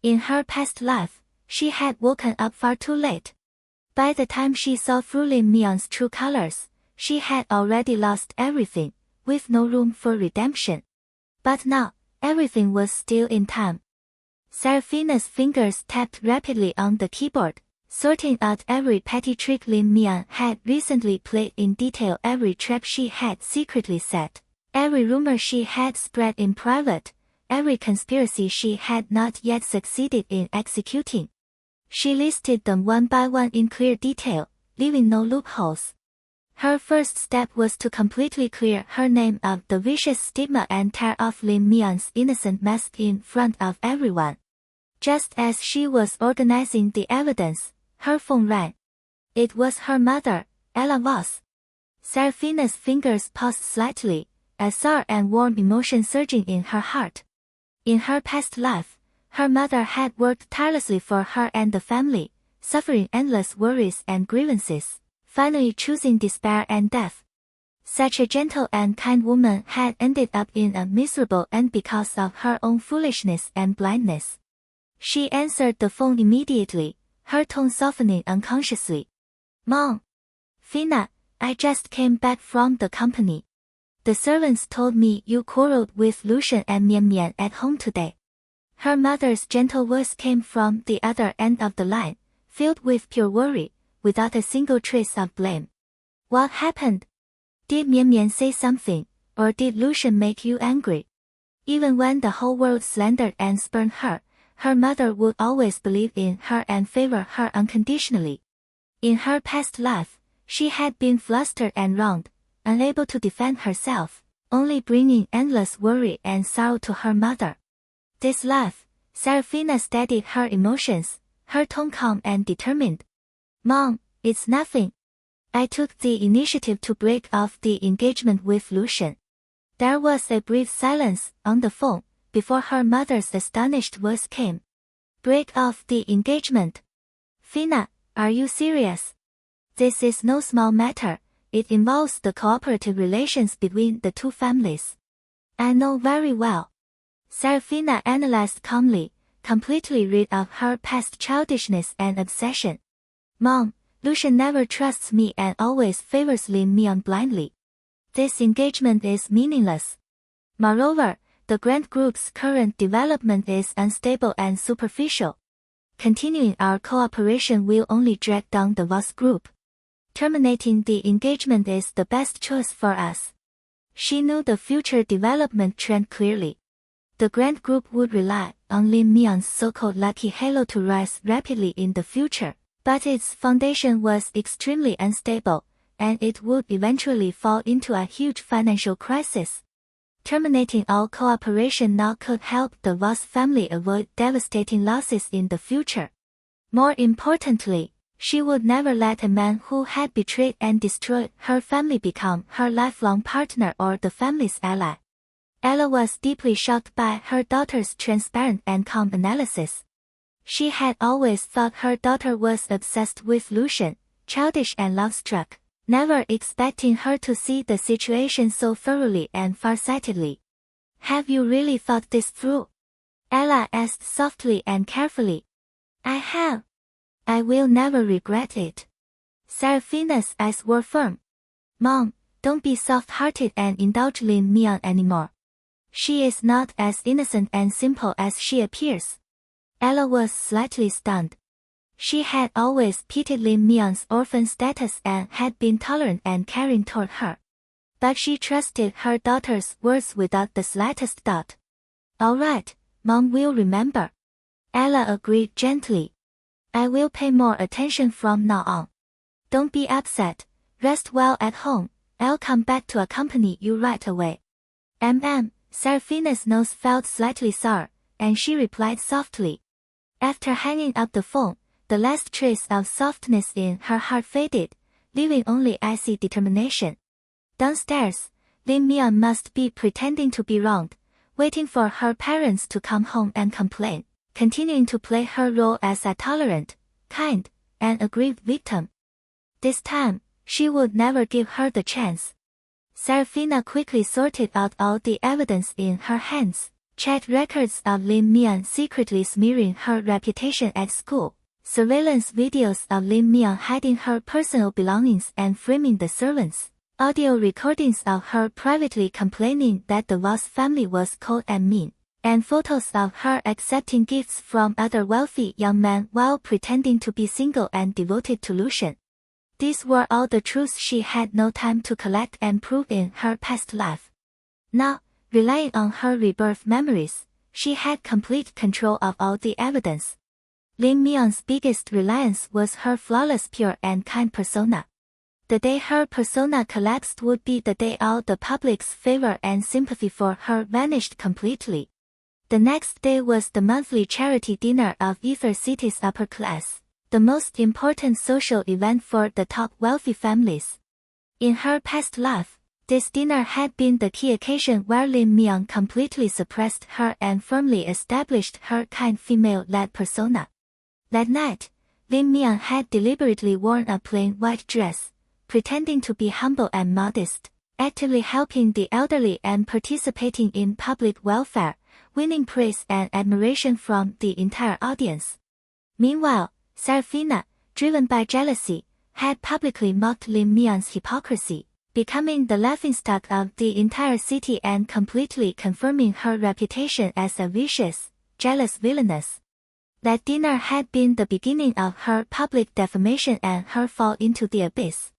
Speaker 1: In her past life, she had woken up far too late. By the time she saw through Lin Mian's true colors, she had already lost everything, with no room for redemption. But now, everything was still in time. Seraphina's fingers tapped rapidly on the keyboard, sorting out every petty trick Lin Mian had recently played in detail, every trap she had secretly set, every rumor she had spread in private, every conspiracy she had not yet succeeded in executing. She listed them one by one in clear detail, leaving no loopholes. Her first step was to completely clear her name of the vicious stigma and tear off Lin Mian's innocent mask in front of everyone. Just as she was organizing the evidence, her phone rang. It was her mother, Ella Voss. Seraphina's fingers paused slightly, a sour and warm emotion surging in her heart. In her past life, her mother had worked tirelessly for her and the family, suffering endless worries and grievances, finally choosing despair and death. Such a gentle and kind woman had ended up in a miserable end because of her own foolishness and blindness. She answered the phone immediately, her tone softening unconsciously. "Mom. Fina, I just came back from the company. The servants told me you quarreled with Lucian and Mian Mian at home today." Her mother's gentle voice came from the other end of the line, filled with pure worry, without a single trace of blame. "What happened? Did Mian Mian say something, or did Lucian make you angry?" Even when the whole world slandered and spurned her, her mother would always believe in her and favor her unconditionally. In her past life, she had been flustered and wronged, unable to defend herself, only bringing endless worry and sorrow to her mother. This life, Seraphina steadied her emotions, her tone calm and determined. "Mom, it's nothing. I took the initiative to break off the engagement with Lucian." There was a brief silence on the phone, before her mother's astonished voice came. "Break off the engagement? Fina, are you serious? This is no small matter, it involves the cooperative relations between the two families." "I know very well." Seraphina analyzed calmly, completely rid of her past childishness and obsession. "Mom, Lucian never trusts me and always favors Lin Mian blindly. This engagement is meaningless. Moreover, the Grand Group's current development is unstable and superficial. Continuing our cooperation will only drag down the Voss Group. Terminating the engagement is the best choice for us." She knew the future development trend clearly. The Grand Group would rely on Lin Mian's so-called lucky halo to rise rapidly in the future, but its foundation was extremely unstable, and it would eventually fall into a huge financial crisis. Terminating all cooperation now could help the Voss family avoid devastating losses in the future. More importantly, she would never let a man who had betrayed and destroyed her family become her lifelong partner or the family's ally. Ella was deeply shocked by her daughter's transparent and calm analysis. She had always thought her daughter was obsessed with Lucian, childish and love-struck, never expecting her to see the situation so thoroughly and farsightedly. "Have you really thought this through?" Ella asked softly and carefully. "I have. I will never regret it." Seraphina's eyes were firm. "Mom, don't be soft-hearted and indulge Lin Mian anymore. She is not as innocent and simple as she appears." Ella was slightly stunned. She had always pitied Lin Mian's orphan status and had been tolerant and caring toward her. But she trusted her daughter's words without the slightest doubt. "All right, Mom will remember." Ella agreed gently. "I will pay more attention from now on. Don't be upset, rest well at home, I'll come back to accompany you right away." Seraphina's nose felt slightly sour, and she replied softly. After hanging up the phone, the last trace of softness in her heart faded, leaving only icy determination. Downstairs, Lin Mian must be pretending to be wronged, waiting for her parents to come home and complain, continuing to play her role as a tolerant, kind, and aggrieved victim. This time, she would never give her the chance. Seraphina quickly sorted out all the evidence in her hands, checked records of Lin Mian secretly smearing her reputation at school, surveillance videos of Lin Mian hiding her personal belongings and framing the servants, audio recordings of her privately complaining that the Voss family was cold and mean, and photos of her accepting gifts from other wealthy young men while pretending to be single and devoted to Lucian. These were all the truths she had no time to collect and prove in her past life. Now, relying on her rebirth memories, she had complete control of all the evidence. Lin Mian's biggest reliance was her flawless, pure and kind persona. The day her persona collapsed would be the day all the public's favor and sympathy for her vanished completely. The next day was the monthly charity dinner of either city's upper class, the most important social event for the top wealthy families. In her past life, this dinner had been the key occasion where Lin Mian completely suppressed her and firmly established her kind female-led persona. That night, Lin Mian had deliberately worn a plain white dress, pretending to be humble and modest, actively helping the elderly and participating in public welfare, winning praise and admiration from the entire audience. Meanwhile, Seraphina, driven by jealousy, had publicly mocked Lin Mian's hypocrisy, becoming the laughingstock of the entire city and completely confirming her reputation as a vicious, jealous villainess. That dinner had been the beginning of her public defamation and her fall into the abyss.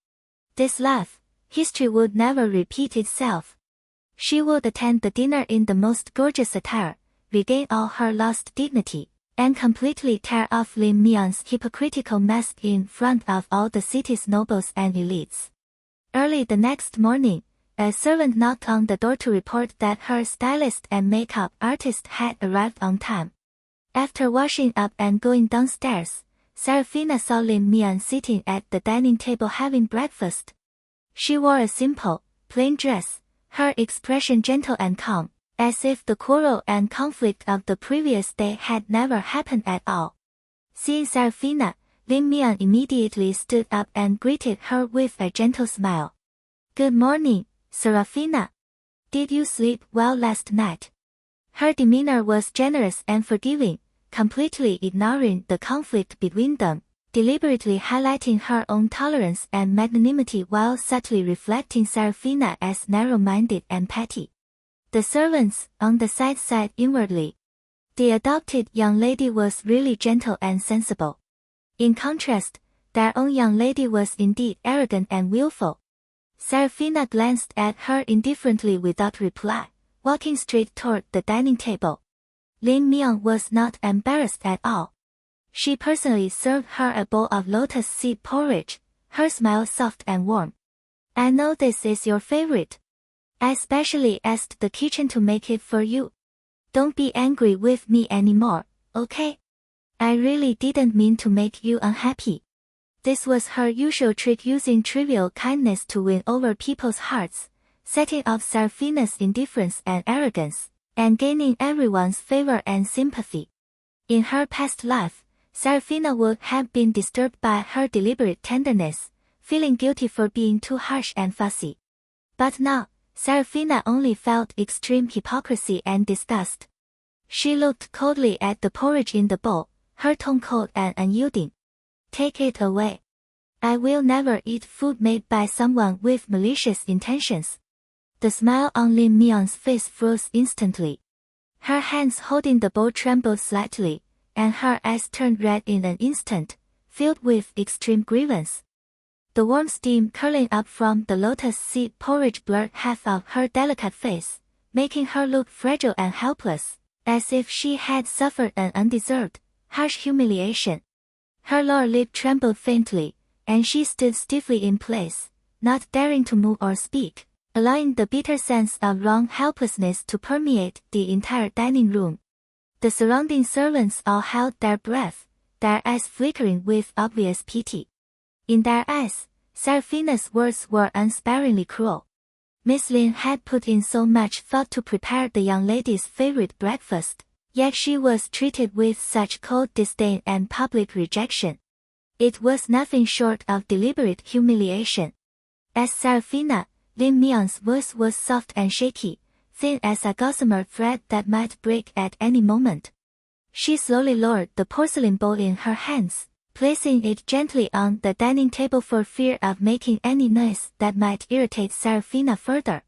Speaker 1: This life, history would never repeat itself. She would attend the dinner in the most gorgeous attire, regain all her lost dignity, and completely tear off Lin Mian's hypocritical mask in front of all the city's nobles and elites. Early the next morning, a servant knocked on the door to report that her stylist and makeup artist had arrived on time. After washing up and going downstairs, Seraphina saw Lin Mian sitting at the dining table having breakfast. She wore a simple, plain dress, her expression gentle and calm, as if the quarrel and conflict of the previous day had never happened at all. Seeing Seraphina, Lin Mian immediately stood up and greeted her with a gentle smile. "Good morning, Seraphina. Did you sleep well last night?" Her demeanor was generous and forgiving, completely ignoring the conflict between them, deliberately highlighting her own tolerance and magnanimity while subtly reflecting Seraphina as narrow-minded and petty. The servants, on the side, sighed inwardly. The adopted young lady was really gentle and sensible. In contrast, their own young lady was indeed arrogant and willful. Seraphina glanced at her indifferently without reply, walking straight toward the dining table. Lin Mian was not embarrassed at all. She personally served her a bowl of lotus seed porridge, her smile soft and warm. "I know this is your favorite. I specially asked the kitchen to make it for you. Don't be angry with me anymore, okay? I really didn't mean to make you unhappy." This was her usual trick, using trivial kindness to win over people's hearts, setting off Seraphina's indifference and arrogance, and gaining everyone's favor and sympathy. In her past life, Seraphina would have been disturbed by her deliberate tenderness, feeling guilty for being too harsh and fussy. But now, Seraphina only felt extreme hypocrisy and disgust. She looked coldly at the porridge in the bowl, her tone cold and unyielding. "Take it away. I will never eat food made by someone with malicious intentions." The smile on Lin Mian's face froze instantly. Her hands holding the bowl trembled slightly, and her eyes turned red in an instant, filled with extreme grievance. The warm steam curling up from the lotus seed porridge blurred half of her delicate face, making her look fragile and helpless, as if she had suffered an undeserved, harsh humiliation. Her lower lip trembled faintly, and she stood stiffly in place, not daring to move or speak, allowing the bitter sense of wrong helplessness to permeate the entire dining room. The surrounding servants all held their breath, their eyes flickering with obvious pity. In their eyes, Seraphina's words were unsparingly cruel. Miss Lin had put in so much thought to prepare the young lady's favorite breakfast, yet she was treated with such cold disdain and public rejection. It was nothing short of deliberate humiliation. As Seraphina, Lin Mian's voice was soft and shaky, thin as a gossamer thread that might break at any moment. She slowly lowered the porcelain bowl in her hands, placing it gently on the dining table for fear of making any noise that might irritate Seraphina further.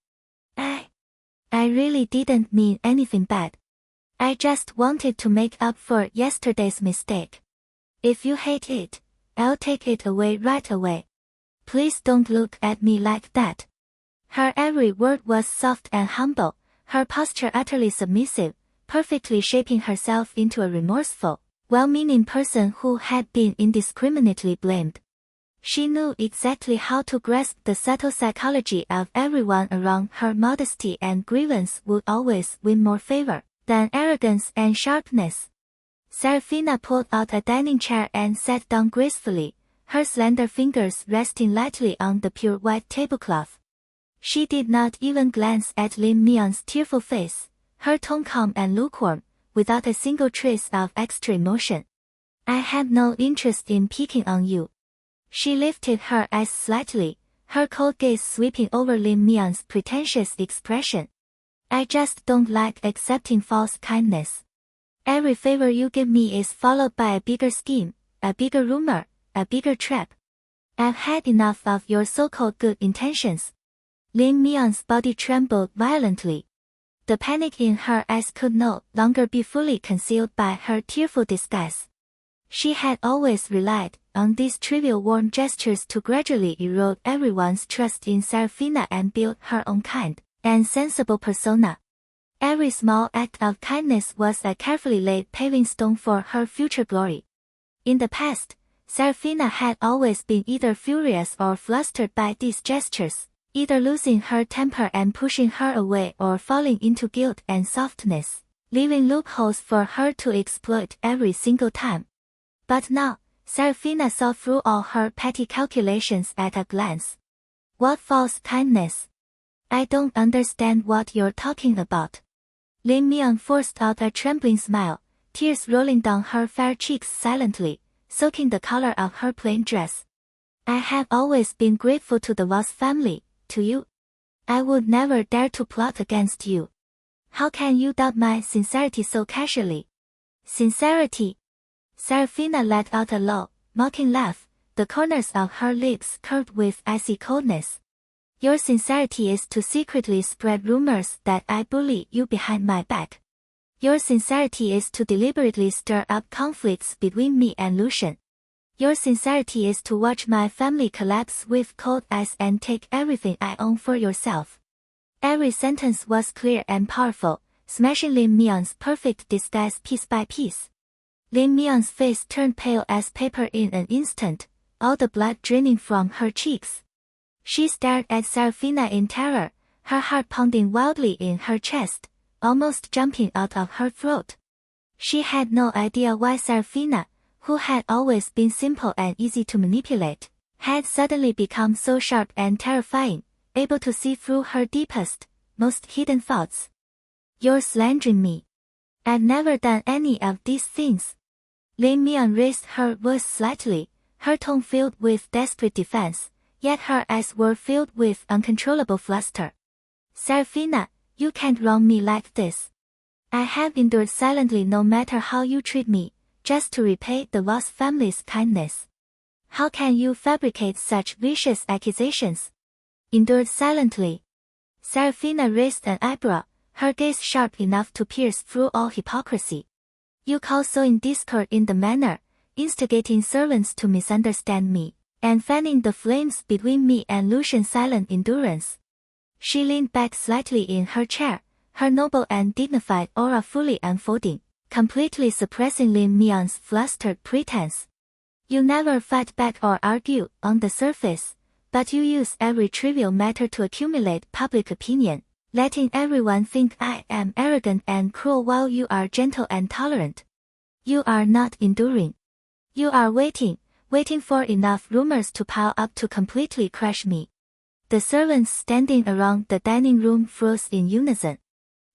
Speaker 1: I really didn't mean anything bad. I just wanted to make up for yesterday's mistake. If you hate it, I'll take it away right away. Please don't look at me like that. Her every word was soft and humble, her posture utterly submissive, perfectly shaping herself into a remorseful, well-meaning person who had been indiscriminately blamed. She knew exactly how to grasp the subtle psychology of everyone around her. Modesty and grievance would always win more favor than arrogance and sharpness. Seraphina pulled out a dining chair and sat down gracefully, her slender fingers resting lightly on the pure white tablecloth. She did not even glance at Lin Mian's tearful face, her tone calm and lukewarm, without a single trace of extra emotion. I had no interest in picking on you. She lifted her eyes slightly, her cold gaze sweeping over Lin Mian's pretentious expression. I just don't like accepting false kindness. Every favor you give me is followed by a bigger scheme, a bigger rumor, a bigger trap. I've had enough of your so-called good intentions. Lin Mian's body trembled violently. The panic in her eyes could no longer be fully concealed by her tearful disguise. She had always relied on these trivial warm gestures to gradually erode everyone's trust in Seraphina and build her own kind and sensible persona. Every small act of kindness was a carefully laid paving stone for her future glory. In the past, Seraphina had always been either furious or flustered by these gestures, either losing her temper and pushing her away or falling into guilt and softness, leaving loopholes for her to exploit every single time. But now, Seraphina saw through all her petty calculations at a glance. What false kindness? I don't understand what you're talking about. Lin Mian forced out a trembling smile, tears rolling down her fair cheeks silently, soaking the color of her plain dress. I have always been grateful to the Voss family, to you. I would never dare to plot against you. How can you doubt my sincerity so casually? Sincerity? Seraphina let out a low, mocking laugh, the corners of her lips curved with icy coldness. Your sincerity is to secretly spread rumors that I bully you behind my back. Your sincerity is to deliberately stir up conflicts between me and Lucian. Your sincerity is to watch my family collapse with cold eyes and take everything I own for yourself. Every sentence was clear and powerful, smashing Lin Mian's perfect disguise piece by piece. Lin Mian's face turned pale as paper in an instant, all the blood draining from her cheeks. She stared at Seraphina in terror, her heart pounding wildly in her chest, almost jumping out of her throat. She had no idea why Seraphina, who had always been simple and easy to manipulate, had suddenly become so sharp and terrifying, able to see through her deepest, most hidden thoughts. You're slandering me. I've never done any of these things. Lin Mian raised her voice slightly, her tone filled with desperate defense, yet her eyes were filled with uncontrollable fluster. Seraphina, you can't wrong me like this. I have endured silently no matter how you treat me, just to repay the Voss family's kindness. How can you fabricate such vicious accusations? Endured silently. Seraphina raised an eyebrow, her gaze sharp enough to pierce through all hypocrisy. You call sowing discord in the manor, instigating servants to misunderstand me, and fanning the flames between me and Lucian's silent endurance. She leaned back slightly in her chair, her noble and dignified aura fully unfolding, completely suppressing Lin Mian's flustered pretense. You never fight back or argue on the surface, but you use every trivial matter to accumulate public opinion, letting everyone think I am arrogant and cruel while you are gentle and tolerant. You are not enduring. You are waiting for enough rumors to pile up to completely crush me. The servants standing around the dining room froze in unison.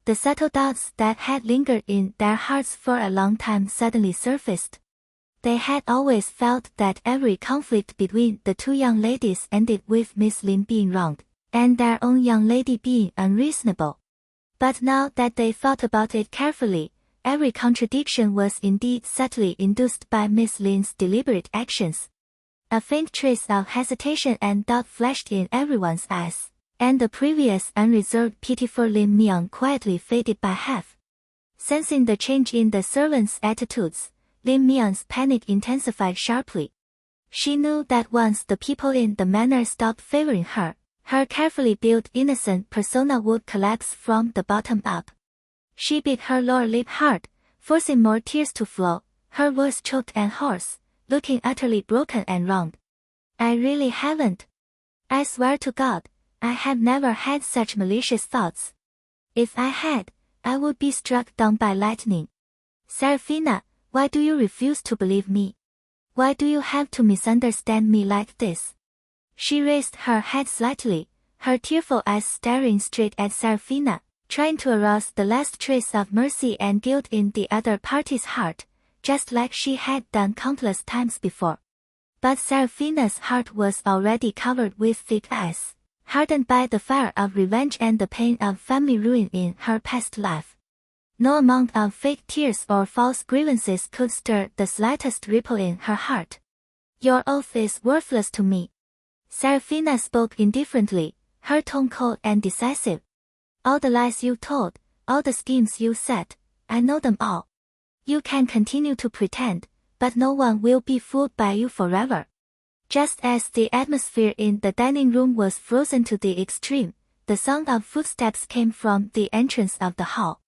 Speaker 1: The subtle doubts that had lingered in their hearts for a long time suddenly surfaced. They had always felt that every conflict between the two young ladies ended with Miss Lin being wronged, and their own young lady being unreasonable. But now that they thought about it carefully, every contradiction was indeed subtly induced by Miss Lin's deliberate actions. A faint trace of hesitation and doubt flashed in everyone's eyes, and the previous unreserved pity for Lin Mian quietly faded by half. Sensing the change in the servants' attitudes, Lin Mian's panic intensified sharply. She knew that once the people in the manor stopped favoring her, her carefully built innocent persona would collapse from the bottom up. She bit her lower lip hard, forcing more tears to flow, her voice choked and hoarse, looking utterly broken and wronged. I really haven't. I swear to God, I have never had such malicious thoughts. If I had, I would be struck down by lightning. Seraphina, why do you refuse to believe me? Why do you have to misunderstand me like this? She raised her head slightly, her tearful eyes staring straight at Seraphina, trying to arouse the last trace of mercy and guilt in the other party's heart, just like she had done countless times before. But Seraphina's heart was already covered with thick ice, hardened by the fire of revenge and the pain of family ruin in her past life. No amount of fake tears or false grievances could stir the slightest ripple in her heart. Your oath is worthless to me. Seraphina spoke indifferently, her tone cold and decisive. All the lies you told, all the schemes you set, I know them all. You can continue to pretend, but no one will be fooled by you forever. Just as the atmosphere in the dining room was frozen to the extreme, the sound of footsteps came from the entrance of the hall.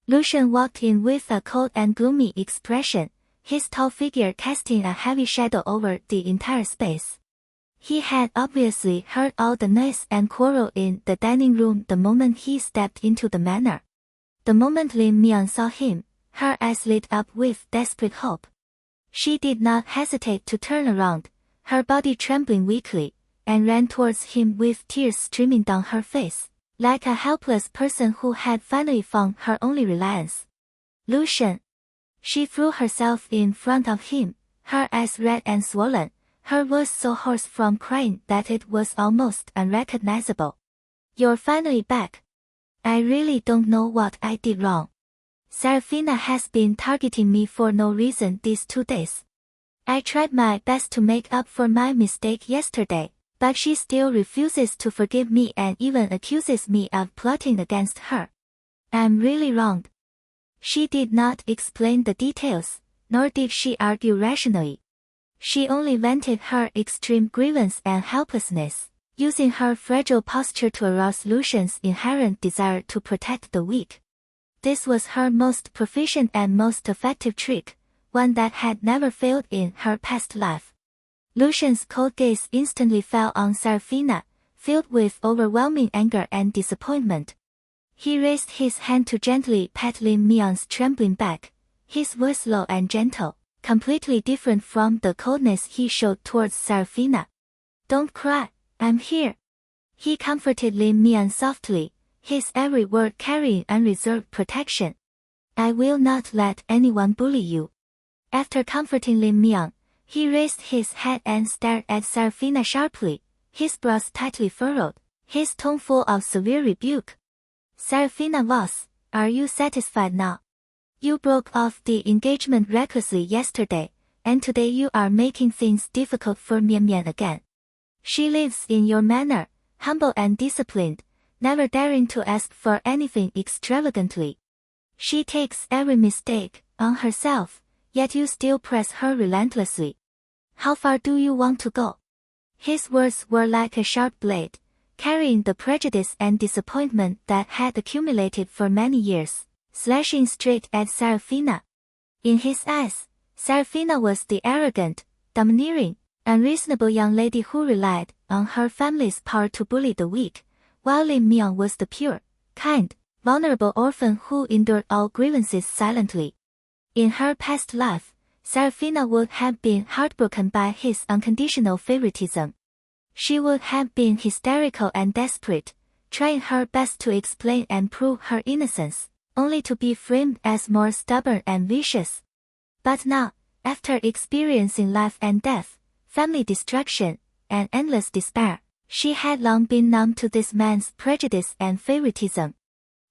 Speaker 1: Lucian walked in with a cold and gloomy expression, his tall figure casting a heavy shadow over the entire space. He had obviously heard all the noise and quarrel in the dining room the moment he stepped into the manor. The moment Lin Mian saw him, her eyes lit up with desperate hope. She did not hesitate to turn around, her body trembling weakly, and ran towards him with tears streaming down her face, like a helpless person who had finally found her only reliance. Lucian. She threw herself in front of him, her eyes red and swollen, her voice so hoarse from crying that it was almost unrecognizable. You're finally back. I really don't know what I did wrong. Seraphina has been targeting me for no reason these 2 days. I tried my best to make up for my mistake yesterday, but she still refuses to forgive me and even accuses me of plotting against her. I'm really wronged. She did not explain the details, nor did she argue rationally. She only vented her extreme grievance and helplessness, using her fragile posture to arouse Lucian's inherent desire to protect the weak. This was her most proficient and most effective trick, one that had never failed in her past life. Lucian's cold gaze instantly fell on Seraphina, filled with overwhelming anger and disappointment. He raised his hand to gently pat Lin Mian's trembling back, his voice low and gentle, completely different from the coldness he showed towards Seraphina. Don't cry, I'm here. He comforted Lin Mian softly, his every word carrying unreserved protection. I will not let anyone bully you. After comforting Lin Mian, he raised his head and stared at Seraphina sharply, his brows tightly furrowed, his tone full of severe rebuke. Seraphina was, are you satisfied now? You broke off the engagement recklessly yesterday, and today you are making things difficult for Mian Mian again. She lives in your manor, humble and disciplined, never daring to ask for anything extravagantly. She takes every mistake on herself, yet you still press her relentlessly. How far do you want to go? His words were like a sharp blade, carrying the prejudice and disappointment that had accumulated for many years, slashing straight at Seraphina. In his eyes, Seraphina was the arrogant, domineering, unreasonable young lady who relied on her family's power to bully the weak, while Lin Mian was the pure, kind, vulnerable orphan who endured all grievances silently. In her past life, Seraphina would have been heartbroken by his unconditional favoritism. She would have been hysterical and desperate, trying her best to explain and prove her innocence, only to be framed as more stubborn and vicious. But now, After experiencing life and death, family destruction, and endless despair, she had long been numb to this man's prejudice and favoritism.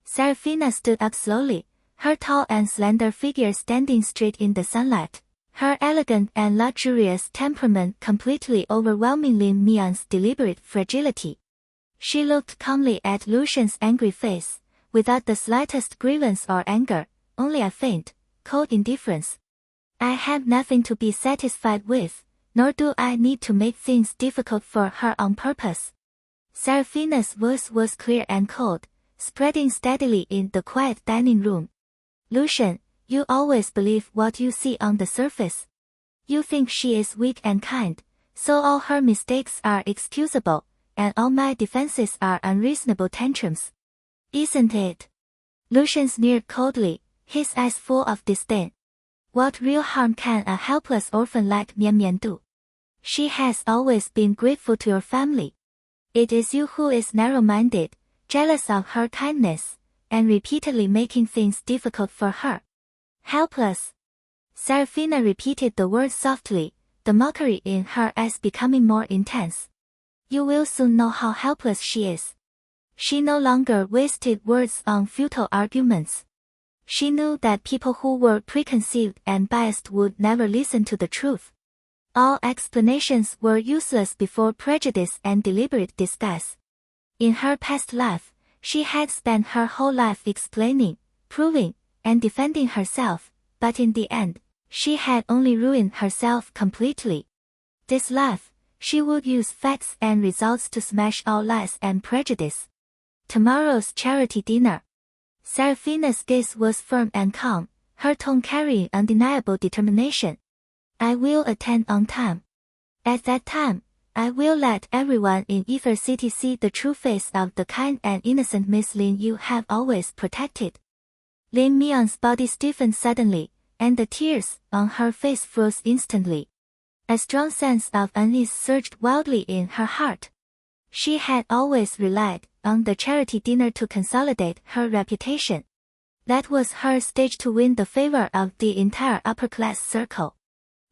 Speaker 1: Seraphina stood up slowly, her tall and slender figure standing straight in the sunlight, her elegant and luxurious temperament completely overwhelming Lin Mian's deliberate fragility. She looked calmly at Lucian's angry face, without the slightest grievance or anger, only a faint, cold indifference. I have nothing to be satisfied with, nor do I need to make things difficult for her on purpose. Seraphina's voice was clear and cold, spreading steadily in the quiet dining room. Lucian, you always believe what you see on the surface. You think she is weak and kind, so all her mistakes are excusable, and all my defenses are unreasonable tantrums. Isn't it? Lucian sneered coldly, his eyes full of disdain. What real harm can a helpless orphan like Mian Mian do? She has always been grateful to your family. It is you who is narrow-minded, jealous of her kindness, and repeatedly making things difficult for her. Helpless. Seraphina repeated the word softly, the mockery in her eyes becoming more intense. You will soon know how helpless she is. She no longer wasted words on futile arguments. She knew that people who were preconceived and biased would never listen to the truth. All explanations were useless before prejudice and deliberate disguise. In her past life, she had spent her whole life explaining, proving, and defending herself, but in the end, she had only ruined herself completely. This life, she would use facts and results to smash all lies and prejudice. Tomorrow's charity dinner. Seraphina's gaze was firm and calm, her tone carrying undeniable determination. I will attend on time. At that time, I will let everyone in either city see the true face of the kind and innocent Miss Lin you have always protected. Lin Mian's body stiffened suddenly, and the tears on her face froze instantly. A strong sense of unease surged wildly in her heart. She had always relied on the charity dinner to consolidate her reputation. That was her stage to win the favor of the entire upper-class circle.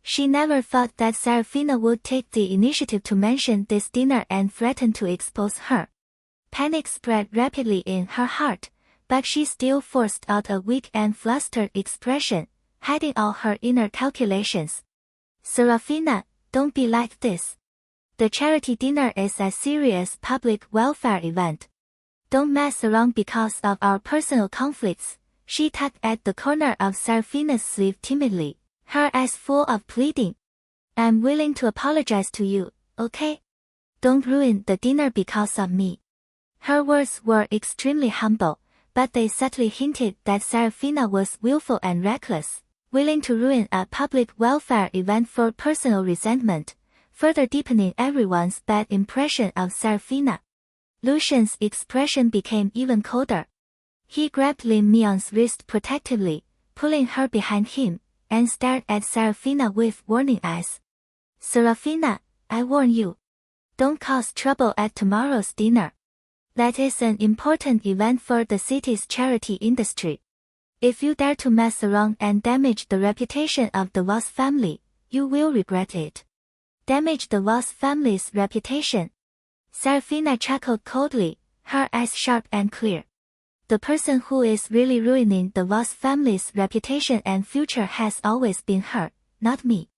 Speaker 1: She never thought that Seraphina would take the initiative to mention this dinner and threaten to expose her. Panic spread rapidly in her heart, but she still forced out a weak and flustered expression, hiding all her inner calculations. Seraphina, don't be like this. The charity dinner is a serious public welfare event. Don't mess around because of our personal conflicts. She tugged at the corner of Seraphina's sleeve timidly, her eyes full of pleading. I'm willing to apologize to you, okay? Don't ruin the dinner because of me. Her words were extremely humble, but they subtly hinted that Seraphina was willful and reckless, willing to ruin a public welfare event for personal resentment, further deepening everyone's bad impression of Seraphina. Lucian's expression became even colder. He grabbed Lin Mian's wrist protectively, pulling her behind him, and stared at Seraphina with warning eyes. Seraphina, I warn you. Don't cause trouble at tomorrow's dinner. That is an important event for the city's charity industry. If you dare to mess around and damage the reputation of the Voss family, you will regret it. Damage the Voss family's reputation. Seraphina chuckled coldly, her eyes sharp and clear. The person who is really ruining the Voss family's reputation and future has always been her, not me.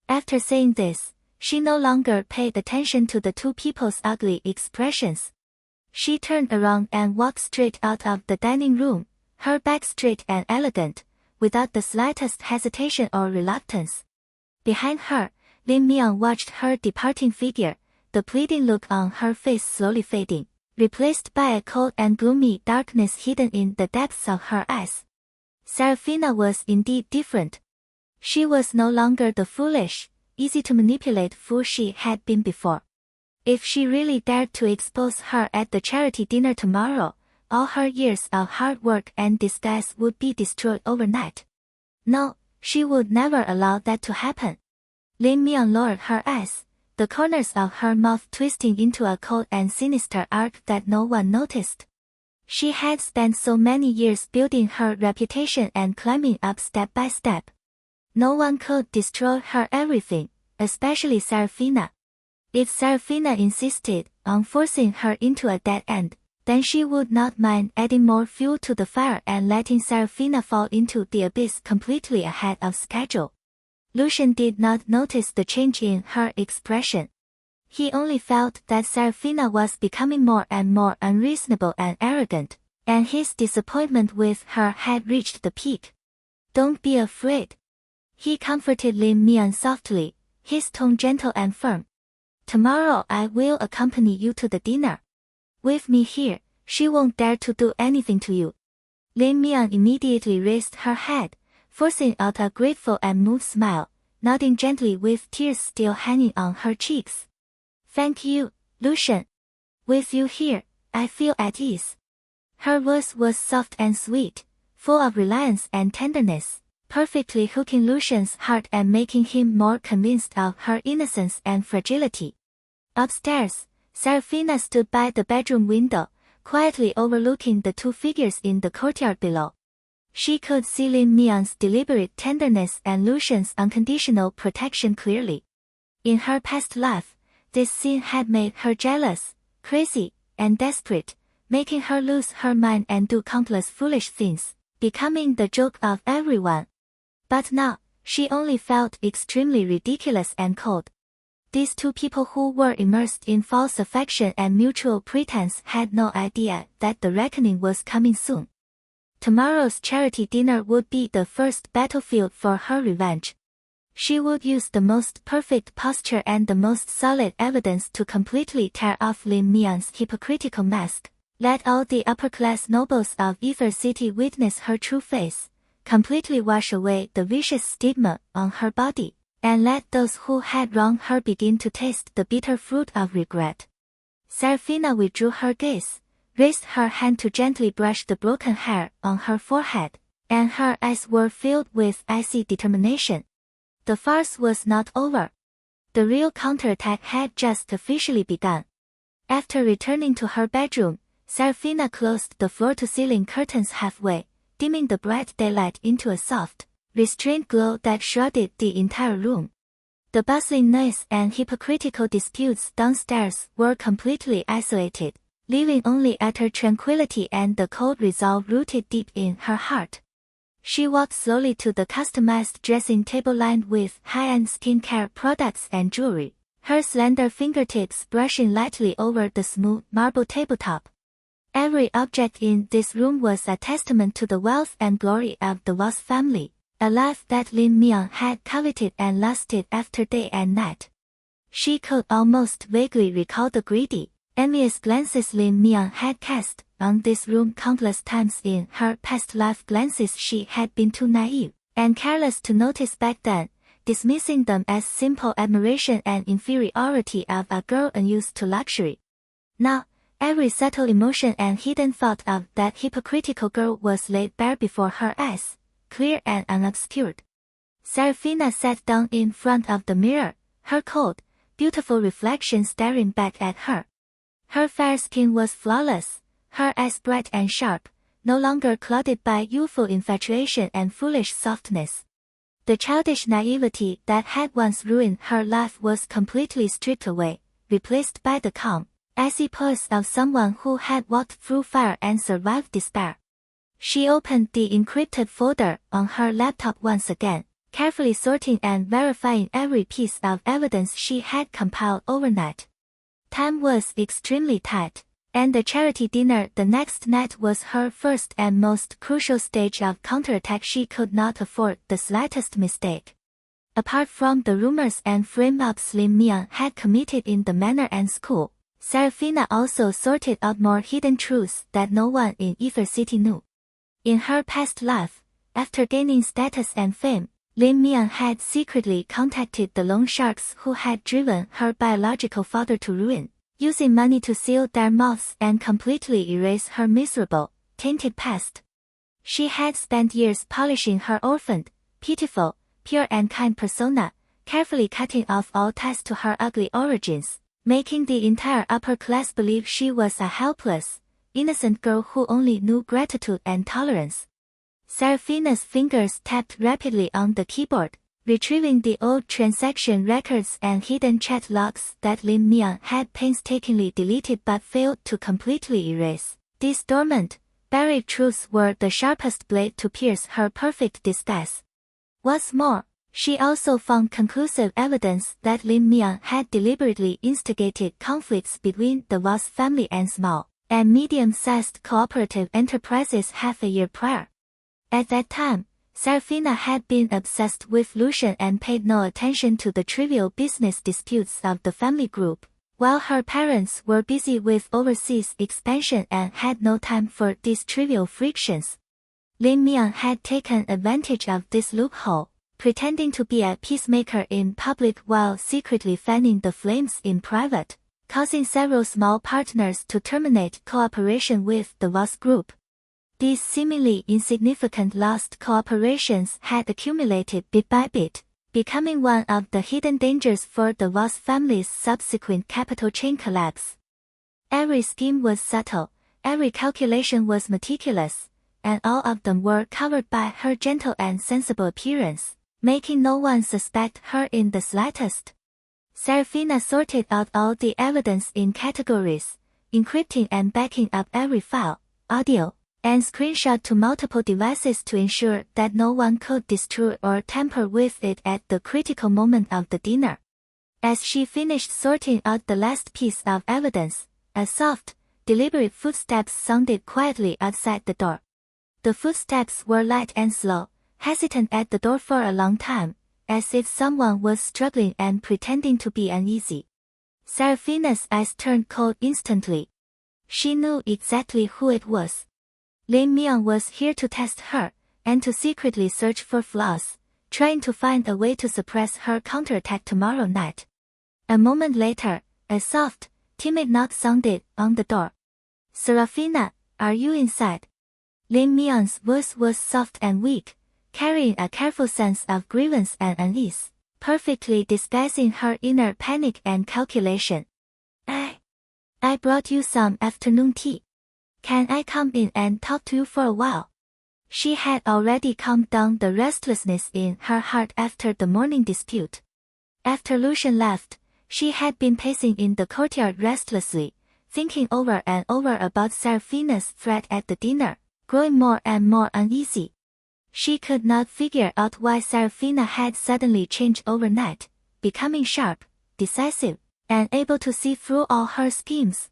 Speaker 1: After saying this, she no longer paid attention to the two people's ugly expressions. She turned around and walked straight out of the dining room, her back straight and elegant, without the slightest hesitation or reluctance. Behind her, Lin Mian watched her departing figure, the pleading look on her face slowly fading, replaced by a cold and gloomy darkness hidden in the depths of her eyes. Seraphina was indeed different. She was no longer the foolish, easy-to-manipulate fool she had been before. If she really dared to expose her at the charity dinner tomorrow, all her years of hard work and disguise would be destroyed overnight. No, she would never allow that to happen. Lin Mian lowered her eyes, the corners of her mouth twisting into a cold and sinister arc that no one noticed. She had spent so many years building her reputation and climbing up step by step. No one could destroy her everything, especially Seraphina. If Seraphina insisted on forcing her into a dead end, then she would not mind adding more fuel to the fire and letting Seraphina fall into the abyss completely ahead of schedule. Lucian did not notice the change in her expression. He only felt that Seraphina was becoming more and more unreasonable and arrogant, and his disappointment with her had reached the peak. "Don't be afraid." He comforted Lin Mian softly, his tone gentle and firm. "Tomorrow I will accompany you to the dinner. With me here, she won't dare to do anything to you." Lin Mian immediately raised her head, forcing out a grateful and moved smile, nodding gently with tears still hanging on her cheeks. "Thank you, Lucian. With you here, I feel at ease." Her voice was soft and sweet, full of reliance and tenderness, perfectly hooking Lucian's heart and making him more convinced of her innocence and fragility. Upstairs, Seraphina stood by the bedroom window, quietly overlooking the two figures in the courtyard below. She could see Lin Mian's deliberate tenderness and Lucian's unconditional protection clearly. In her past life, this scene had made her jealous, crazy, and desperate, making her lose her mind and do countless foolish things, becoming the joke of everyone. But now, she only felt extremely ridiculous and cold. These two people who were immersed in false affection and mutual pretense had no idea that the reckoning was coming soon. Tomorrow's charity dinner would be the first battlefield for her revenge. She would use the most perfect posture and the most solid evidence to completely tear off Lin Mian's hypocritical mask, let all the upper-class nobles of Aether City witness her true face, completely wash away the vicious stigma on her body, and let those who had wronged her begin to taste the bitter fruit of regret. Seraphina withdrew her gaze, raised her hand to gently brush the broken hair on her forehead, and her eyes were filled with icy determination. The farce was not over. The real counterattack had just officially begun. After returning to her bedroom, Seraphina closed the floor-to-ceiling curtains halfway, dimming the bright daylight into a soft, restrained glow that shrouded the entire room. The bustling noise and hypocritical disputes downstairs were completely isolated, leaving only utter tranquility and the cold resolve rooted deep in her heart. She walked slowly to the customized dressing table lined with high-end skincare products and jewelry, her slender fingertips brushing lightly over the smooth marble tabletop. Every object in this room was a testament to the wealth and glory of the Voss family, a life that Lin Mian had coveted and lusted after day and night. She could almost vaguely recall the greedy, envious glances Lin Mian had cast on this room countless times in her past life, glances she had been too naive and careless to notice back then, dismissing them as simple admiration and inferiority of a girl unused to luxury. Now, every subtle emotion and hidden thought of that hypocritical girl was laid bare before her eyes, clear and unobscured. Seraphina sat down in front of the mirror, her cold, beautiful reflection staring back at her. Her fair skin was flawless, her eyes bright and sharp, no longer clouded by youthful infatuation and foolish softness. The childish naivety that had once ruined her life was completely stripped away, replaced by the calm, icy poise of someone who had walked through fire and survived despair. She opened the encrypted folder on her laptop once again, carefully sorting and verifying every piece of evidence she had compiled overnight. Time was extremely tight, and the charity dinner the next night was her first and most crucial stage of counterattack. She could not afford the slightest mistake. Apart from the rumors and frame-ups Lin Mian had committed in the manor and school, Seraphina also sorted out more hidden truths that no one in Aether City knew. In her past life, after gaining status and fame, Lin Mian had secretly contacted the loan sharks who had driven her biological father to ruin, using money to seal their mouths and completely erase her miserable, tainted past. She had spent years polishing her orphaned, pitiful, pure and kind persona, carefully cutting off all ties to her ugly origins, making the entire upper class believe she was a helpless, innocent girl who only knew gratitude and tolerance. Seraphina's fingers tapped rapidly on the keyboard, Retrieving the old transaction records and hidden chat logs that Lin Mian had painstakingly deleted but failed to completely erase, these dormant, buried truths were the sharpest blade to pierce her perfect disguise. What's more, she also found conclusive evidence that Lin Mian had deliberately instigated conflicts between the Voss family and small and medium-sized cooperative enterprises half a year prior. At that time, Seraphina had been obsessed with Lucian and paid no attention to the trivial business disputes of the family group, while her parents were busy with overseas expansion and had no time for these trivial frictions. Lin Mian had taken advantage of this loophole, pretending to be a peacemaker in public while secretly fanning the flames in private, causing several small partners to terminate cooperation with the Voss group. These seemingly insignificant lost cooperations had accumulated bit by bit, becoming one of the hidden dangers for the Voss family's subsequent capital chain collapse. Every scheme was subtle, every calculation was meticulous, and all of them were covered by her gentle and sensible appearance, making no one suspect her in the slightest. Seraphina sorted out all the evidence in categories, encrypting and backing up every file, audio, and screenshot to multiple devices to ensure that no one could destroy or tamper with it at the critical moment of the dinner. As she finished sorting out the last piece of evidence, a soft, deliberate footsteps sounded quietly outside the door. The footsteps were light and slow, hesitant at the door for a long time, as if someone was struggling and pretending to be uneasy. Seraphina's eyes turned cold instantly. She knew exactly who it was. Lin Mian was here to test her, and to secretly search for flaws, trying to find a way to suppress her counterattack tomorrow night. A moment later, a soft, timid knock sounded on the door. "Seraphina, are you inside?" Lin Mian's voice was soft and weak, carrying a careful sense of grievance and unease, perfectly disguising her inner panic and calculation. I brought you some afternoon tea. Can I come in and talk to you for a while?" She had already calmed down the restlessness in her heart after the morning dispute. After Lucian left, she had been pacing in the courtyard restlessly, thinking over and over about Seraphina's threat at the dinner, growing more and more uneasy. She could not figure out why Seraphina had suddenly changed overnight, becoming sharp, decisive, and able to see through all her schemes.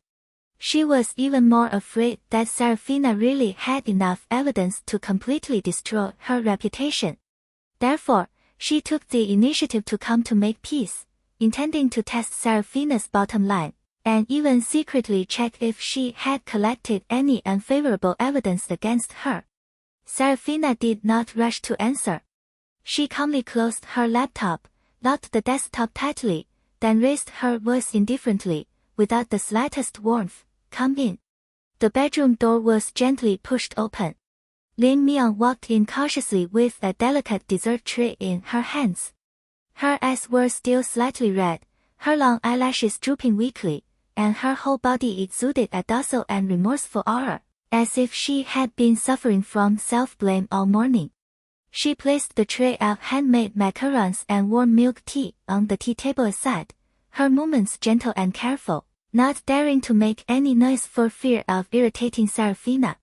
Speaker 1: She was even more afraid that Seraphina really had enough evidence to completely destroy her reputation. Therefore, she took the initiative to come to make peace, intending to test Seraphina's bottom line, and even secretly check if she had collected any unfavorable evidence against her. Seraphina did not rush to answer. She calmly closed her laptop, locked the desktop tightly, then raised her voice indifferently, without the slightest warmth. "Come in." The bedroom door was gently pushed open. Lin Mian walked in cautiously with a delicate dessert tray in her hands. Her eyes were still slightly red, her long eyelashes drooping weakly, and her whole body exuded a docile and remorseful aura, as if she had been suffering from self-blame all morning. She placed the tray of handmade macarons and warm milk tea on the tea table aside, her movements gentle and careful, not daring to make any noise for fear of irritating Seraphina.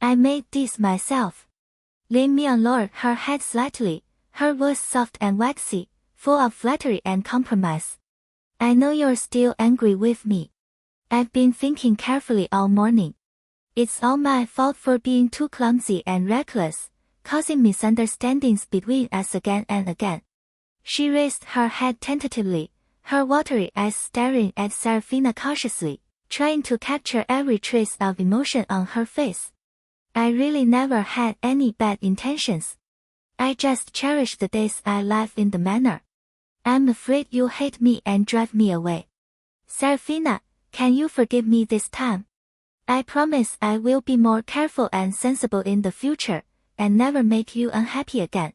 Speaker 1: "I made these myself." Lin Mian lowered her head slightly, her voice soft and waxy, full of flattery and compromise. "I know you're still angry with me. I've been thinking carefully all morning. It's all my fault for being too clumsy and reckless, causing misunderstandings between us again and again." She raised her head tentatively, her watery eyes staring at Seraphina cautiously, trying to capture every trace of emotion on her face. "I really never had any bad intentions. I just cherish the days I live in the manor. I'm afraid you'll hate me and drive me away. Seraphina, can you forgive me this time? I promise I will be more careful and sensible in the future, and never make you unhappy again."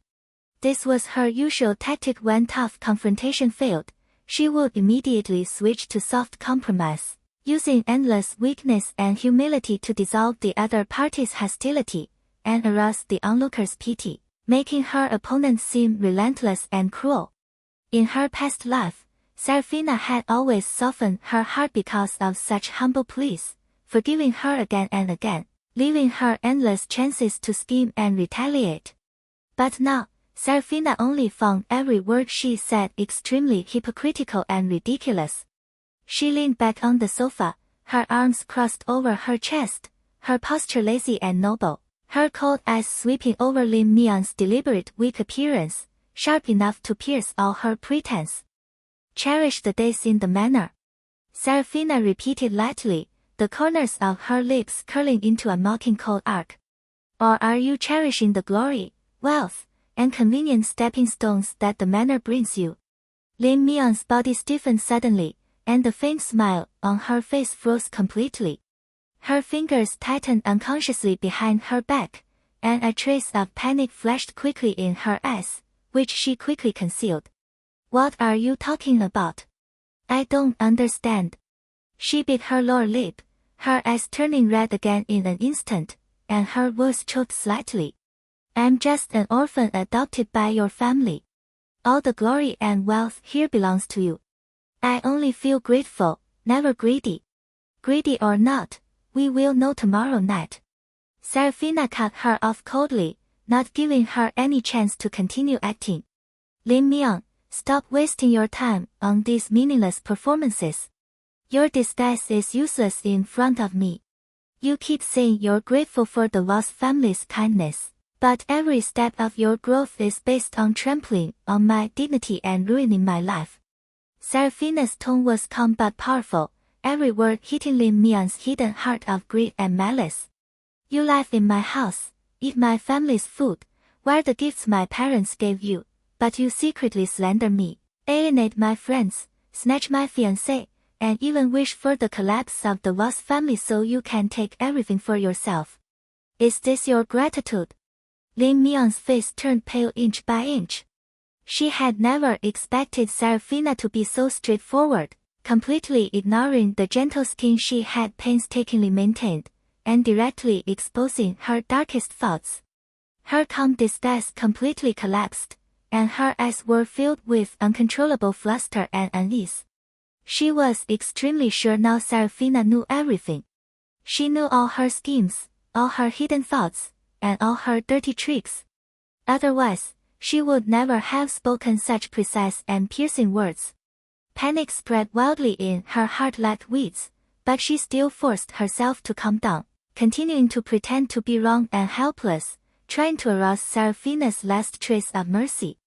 Speaker 1: This was her usual tactic when tough confrontation failed. She would immediately switch to soft compromise, using endless weakness and humility to dissolve the other party's hostility, and arouse the onlooker's pity, making her opponent seem relentless and cruel. In her past life, Seraphina had always softened her heart because of such humble pleas, forgiving her again and again, leaving her endless chances to scheme and retaliate. But now, Seraphina only found every word she said extremely hypocritical and ridiculous. She leaned back on the sofa, her arms crossed over her chest, her posture lazy and noble, her cold eyes sweeping over Lin Mian's deliberate weak appearance, sharp enough to pierce all her pretense. Cherish the days in the manor. Seraphina repeated lightly, the corners of her lips curling into a mocking cold arc. Or are you cherishing the glory, wealth, and convenient stepping stones that the manor brings you? Lin Mian's body stiffened suddenly, and the faint smile on her face froze completely. Her fingers tightened unconsciously behind her back, and a trace of panic flashed quickly in her eyes, which she quickly concealed. What are you talking about? I don't understand. She bit her lower lip, her eyes turning red again in an instant, and her voice choked slightly. I'm just an orphan adopted by your family. All the glory and wealth here belongs to you. I only feel grateful, never greedy. Greedy or not, we will know tomorrow night. Seraphina cut her off coldly, not giving her any chance to continue acting. Lin Mian, stop wasting your time on these meaningless performances. Your disguise is useless in front of me. You keep saying you're grateful for the Voss family's kindness, but every step of your growth is based on trampling on my dignity and ruining my life. Seraphina's tone was calm but powerful, every word hitting Lin Mian's hidden heart of greed and malice. You live in my house, eat my family's food, wear the gifts my parents gave you, but you secretly slander me, alienate my friends, snatch my fiancé, and even wish for the collapse of the Voss family so you can take everything for yourself. Is this your gratitude? Lin Mian's face turned pale inch by inch. She had never expected Seraphina to be so straightforward, completely ignoring the gentle skin she had painstakingly maintained, and directly exposing her darkest thoughts. Her calm disguise completely collapsed, and her eyes were filled with uncontrollable fluster and unease. She was extremely sure now Seraphina knew everything. She knew all her schemes, all her hidden thoughts, and all her dirty tricks. Otherwise, she would never have spoken such precise and piercing words. Panic spread wildly in her heart like weeds, but she still forced herself to calm down, continuing to pretend to be wrong and helpless, trying to arouse Seraphina's last trace of mercy.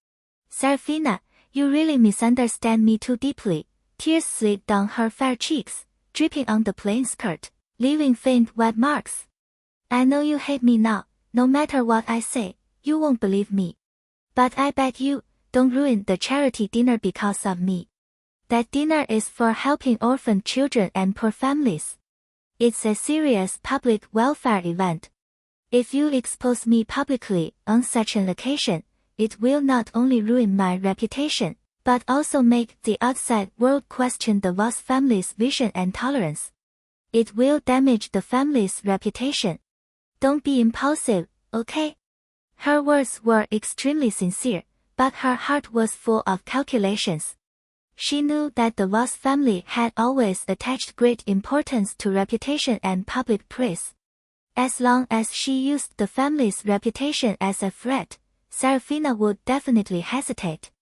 Speaker 1: Seraphina, you really misunderstand me too deeply. Tears slid down her fair cheeks, dripping on the plain skirt, leaving faint wet marks. I know you hate me now, no matter what I say, you won't believe me. But I beg you, don't ruin the charity dinner because of me. That dinner is for helping orphan children and poor families. It's a serious public welfare event. If you expose me publicly on such an occasion, it will not only ruin my reputation, but also make the outside world question the Voss family's vision and tolerance. It will damage the family's reputation. Don't be impulsive, okay? Her words were extremely sincere, but her heart was full of calculations. She knew that the Voss family had always attached great importance to reputation and public praise. As long as she used the family's reputation as a threat, Seraphina would definitely hesitate.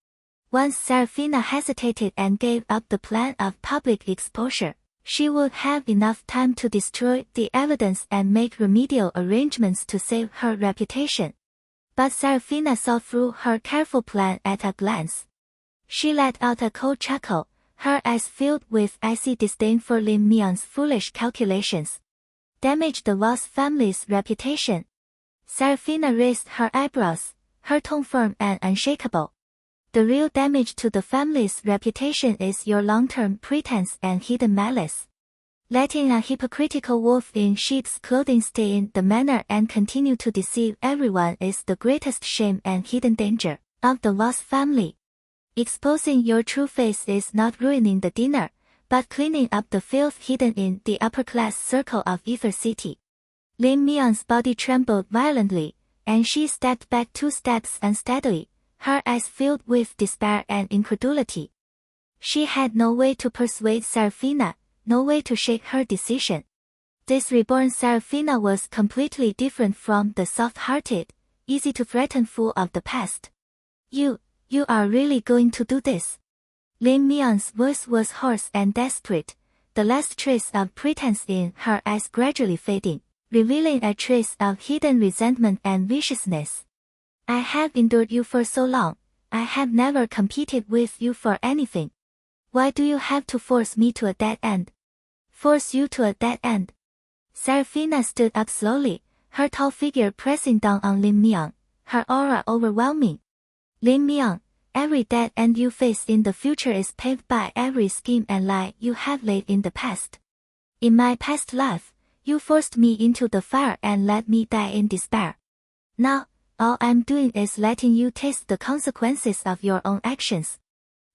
Speaker 1: Once Seraphina hesitated and gave up the plan of public exposure, she would have enough time to destroy the evidence and make remedial arrangements to save her reputation. But Seraphina saw through her careful plan at a glance. She let out a cold chuckle, her eyes filled with icy disdain for Lin Mian's foolish calculations. Damage the Voss family's reputation. Seraphina raised her eyebrows, her tone firm and unshakable. The real damage to the family's reputation is your long-term pretense and hidden malice. Letting a hypocritical wolf in sheep's clothing stay in the manor and continue to deceive everyone is the greatest shame and hidden danger of the Voss family. Exposing your true face is not ruining the dinner, but cleaning up the filth hidden in the upper-class circle of Either City. Lin Mian's body trembled violently, and she stepped back 2 steps unsteadily, her eyes filled with despair and incredulity. She had no way to persuade Seraphina, no way to shake her decision. This reborn Seraphina was completely different from the soft-hearted, easy-to-threaten fool of the past. You are really going to do this? Lin Mian's voice was hoarse and desperate, the last trace of pretense in her eyes gradually fading, revealing a trace of hidden resentment and viciousness. I have endured you for so long, I have never competed with you for anything. Why do you have to force me to a dead end? Force you to a dead end? Seraphina stood up slowly, her tall figure pressing down on Lin Mian, her aura overwhelming. Lin Mian, every dead end you face in the future is paved by every scheme and lie you have laid in the past. In my past life, you forced me into the fire and let me die in despair. Now, all I'm doing is letting you taste the consequences of your own actions.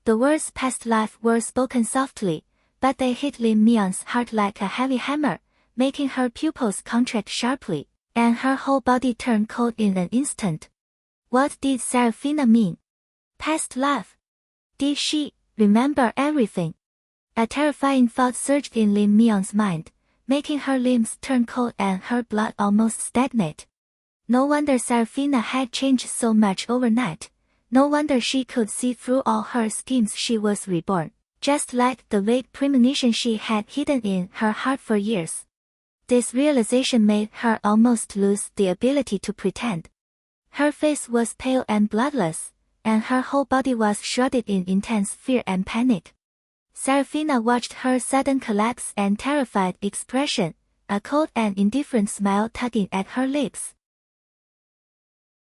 Speaker 1: The words past life were spoken softly, but they hit Lin Mian's heart like a heavy hammer, making her pupils contract sharply, and her whole body turn cold in an instant. What did Seraphina mean? Past life? Did she remember everything? A terrifying thought surged in Lin Mian's mind, making her limbs turn cold and her blood almost stagnate. No wonder Seraphina had changed so much overnight. No wonder she could see through all her schemes. She was reborn, just like the vague premonition she had hidden in her heart for years. This realization made her almost lose the ability to pretend. Her face was pale and bloodless, and her whole body was shrouded in intense fear and panic. Seraphina watched her sudden collapse and terrified expression, a cold and indifferent smile tugging at her lips.